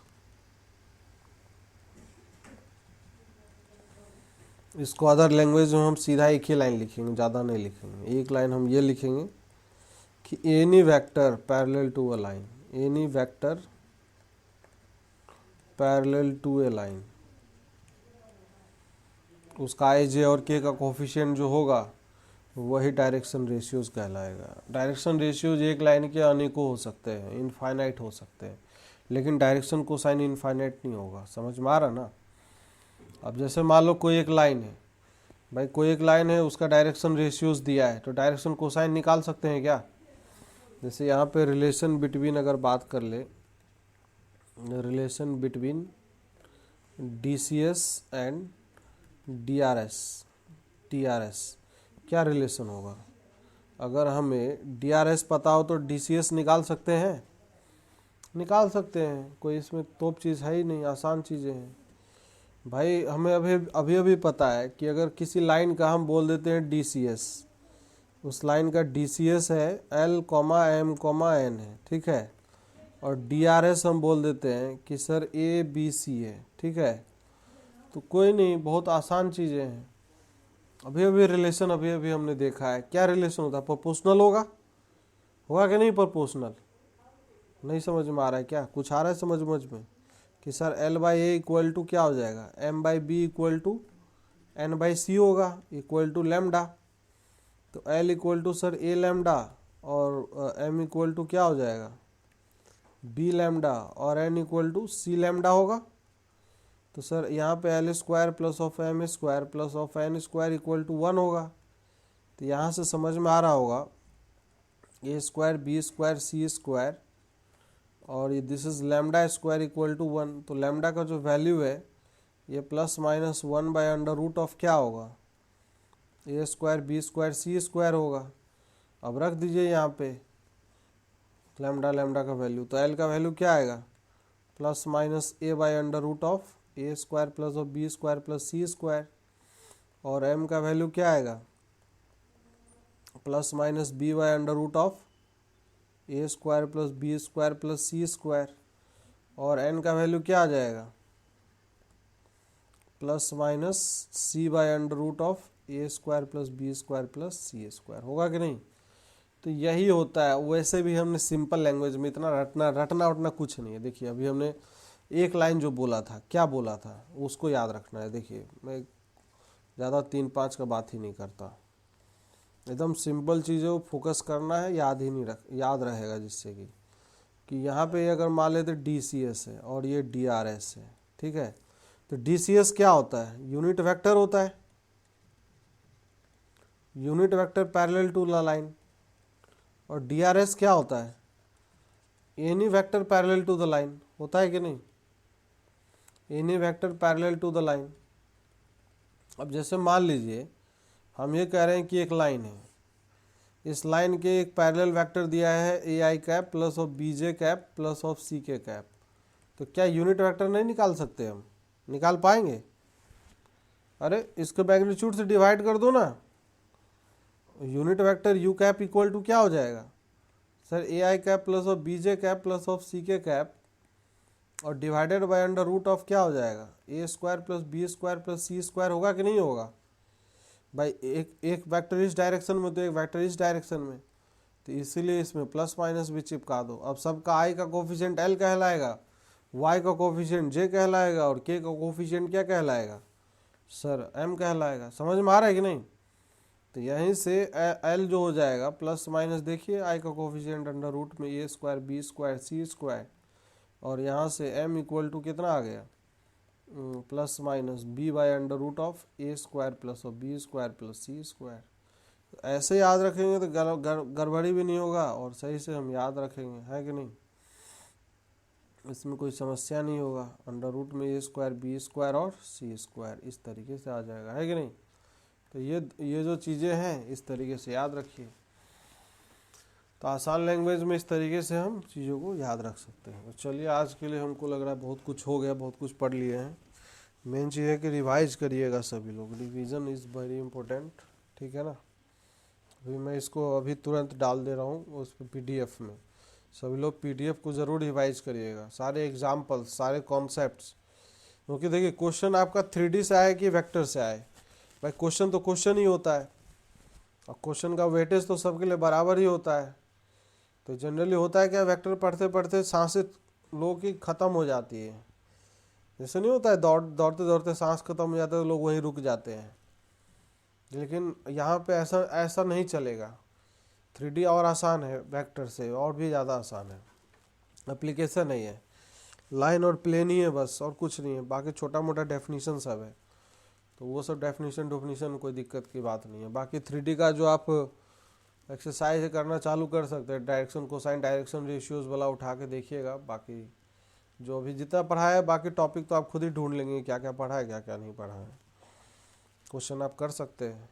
इसको अदर लैंग्वेज में हम सीधा एक ही लाइन लिखेंगे, ज़्यादा नहीं लिखेंगे। एक लाइन हम ये लिखेंगे कि any vector parallel to a line, any vector parallel to a line, उसका आई जे और के का कोफिशिएंट जो होगा वही डायरेक्शन रेशियोज कहलाएगा। डायरेक्शन रेशियोज एक लाइन के अनेकों हो सकते हैं, इनफाइनाइट हो सकते हैं, लेकिन डायरेक्शन कोसाइन इनफाइनाइट नहीं होगा। समझ में आ रहा ना? अब जैसे मान लो कोई एक लाइन है, भाई कोई एक लाइन है, उसका डायरेक्शन रेशियोज दिया है, तो डायरेक्शन कोसाइन निकाल सकते हैं क्या? जैसे यहाँ पे रिलेशन बिटवीन अगर बात कर ले, relation between DCS and DRS, क्या रिलेशन होगा? अगर हमें डीआरएस पता हो तो डीसीएस निकाल सकते हैं, निकाल सकते हैं, कोई इसमें तोप चीज़ है ही नहीं, आसान चीज़ें हैं भाई। हमें अभी पता है कि अगर किसी लाइन का हम बोल देते हैं डीसीएस, उस लाइन का डीसीएस है L comma M comma N है, ठीक है, और डीआरएस हम बोल देते हैं कि सर ए बी सी है, ठीक है, तो कोई नहीं, बहुत आसान चीज़ें हैं। अभी रिलेशन अभी हमने देखा है, क्या रिलेशन होता है? प्रोपोर्शनल होगा कि नहीं? प्रोपोर्शनल नहीं समझ में आ रहा है क्या? कुछ आ रहा है समझ में कि sir l by A equal to क्या हो जाएगा, m by B equal to N by c होगा, इक्वल टू लैम्डा। तो l equal to sir a lambda और एम इक्वल टू क्या हो जाएगा, बी लैम्डा, और N equal to c lambda होगा। तो सर यहाँ पे l square plus of M square plus of N square equal to 1 होगा। तो यहाँ से समझ में आ रहा होगा A square B square C square और ये this is lambda square equal to 1। तो लैम्डा का जो वैल्यू है ये plus minus 1 by under root of क्या होगा, A square B square C square होगा। अब रख दीजिए यहाँ पे लैम्डा का वैल्यू, तो एल का वैल्यू क्या आएगा, plus minus A by under root of A square plus of B square plus C square, और एम का वैल्यू क्या आएगा, plus minus B by under root of A square plus B square plus C square, और N का value क्या आ जाएगा, plus minus C by under root of A square plus B square plus C square. होगा कि नहीं? तो यही होता है। वैसे भी हमने सिंपल लैंग्वेज में इतना रटना उटना कुछ नहीं है। देखिए अभी हमने एक लाइन जो बोला था, क्या बोला था, उसको याद रखना है। देखिए मैं ज़्यादा 3-5 का बात ही नहीं करता, एकदम सिंपल चीज़ों को फोकस करना है, याद रहेगा, जिससे कि यहाँ पे अगर मान लेते डीसीएस है और ये डीआरएस है, ठीक है, तो डीसीएस क्या होता है, यूनिट वेक्टर होता है, unit vector parallel to the line. और डीआरएस क्या होता है, any vector parallel to the line होता है कि नहीं, any vector parallel to the line. अब जैसे मान लीजिए हम ये कह रहे हैं कि एक लाइन है, इस लाइन के एक पैरेलल वेक्टर दिया है a I cap plus of b j cap plus of c k cap, तो क्या यूनिट वेक्टर नहीं निकाल सकते हम? निकाल पाएंगे? अरे इसको मैग्नीट्यूड से डिवाइड कर दो ना, unit vector u cap equal to क्या हो जाएगा sir, A I cap plus of b j cap plus of c k cap और divided by under root of क्या हो जाएगा, a square plus B square plus C square. होगा कि नहीं होगा भाई? एक वेक्टर इस डायरेक्शन में तो एक वेक्टर इस डायरेक्शन में, तो इसीलिए इसमें प्लस माइनस भी चिपका दो। अब सबका आई का कोफिशिएंट एल कहलाएगा, वाई का कोफिशिएंट जे कहलाएगा और के का कोफिशिएंट क्या कहलाएगा सर, एम कहलाएगा। समझ में आ रहा है कि नहीं? तो यहीं से एल जो हो जाएगा प्लस माइनस, देखिए आई का कोफिशिएंट अंडर रूट में A square B square C square, और यहाँ से एम इक्वल टू कितना आ गया, plus minus B by under root of A square plus of B square plus C square. ऐसे याद रखेंगे तो गड़बड़ी भी नहीं होगा और सही से हम याद रखेंगे, है कि नहीं? इसमें कोई समस्या नहीं होगा। अंडर रूट में ए स्क्वायर बी स्क्वायर और सी स्क्वायर इस तरीके से आ जाएगा, है कि नहीं? तो ये जो चीज़ें हैं इस तरीके से याद रखिए। तो आसान लैंग्वेज में इस तरीके से हम चीज़ों को याद रख सकते हैं। तो चलिए आज के लिए हमको लग रहा है बहुत कुछ हो गया, बहुत कुछ पढ़ लिए हैं। मेन चीज़ है कि रिवाइज करिएगा सभी लोग, रिवीजन इज़ वेरी इंपॉर्टेंट, ठीक है ना? अभी मैं इसको अभी तुरंत डाल दे रहा हूँ उस PDF में, सभी लोग PDF को ज़रूर रिवाइज करिएगा, सारे एग्जाम्पल्स सारे कॉन्सेप्ट्स। क्योंकि देखिए क्वेश्चन आपका 3D से आए कि वेक्टर से आए, भाई क्वेश्चन तो क्वेश्चन ही होता है और क्वेश्चन का वेटेज तो सबके लिए बराबर ही होता है। तो जनरली होता है क्या, वेक्टर पढ़ते पढ़ते सांसें लोगों की ख़त्म हो जाती है। जैसे नहीं होता है दौड़ते दौड़ते सांस खत्म हो जाता है तो लोग वहीं रुक जाते हैं, लेकिन यहाँ पे ऐसा नहीं चलेगा। 3D और आसान है वेक्टर से, और भी ज़्यादा आसान है, एप्लीकेशन नहीं है, लाइन और प्लेन ही है बस, और कुछ नहीं है। बाकी छोटा मोटा डेफिनीशन सब है, तो वो सब डेफिनीशन कोई दिक्कत की बात नहीं है। बाकी 3D का जो आप एक्सरसाइज करना चालू कर सकते हैं, डायरेक्शन कोसाइन डायरेक्शन रेशियोज वाला उठा के देखिएगा। बाकी जो अभी जितना पढ़ा है, बाकी टॉपिक तो आप खुद ही ढूंढ लेंगे क्या क्या पढ़ा है क्या क्या नहीं पढ़ा है, क्वेश्चन आप कर सकते हैं।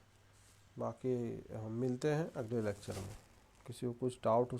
बाकी हम मिलते हैं अगले लेक्चर में। किसी को कुछ डाउट हो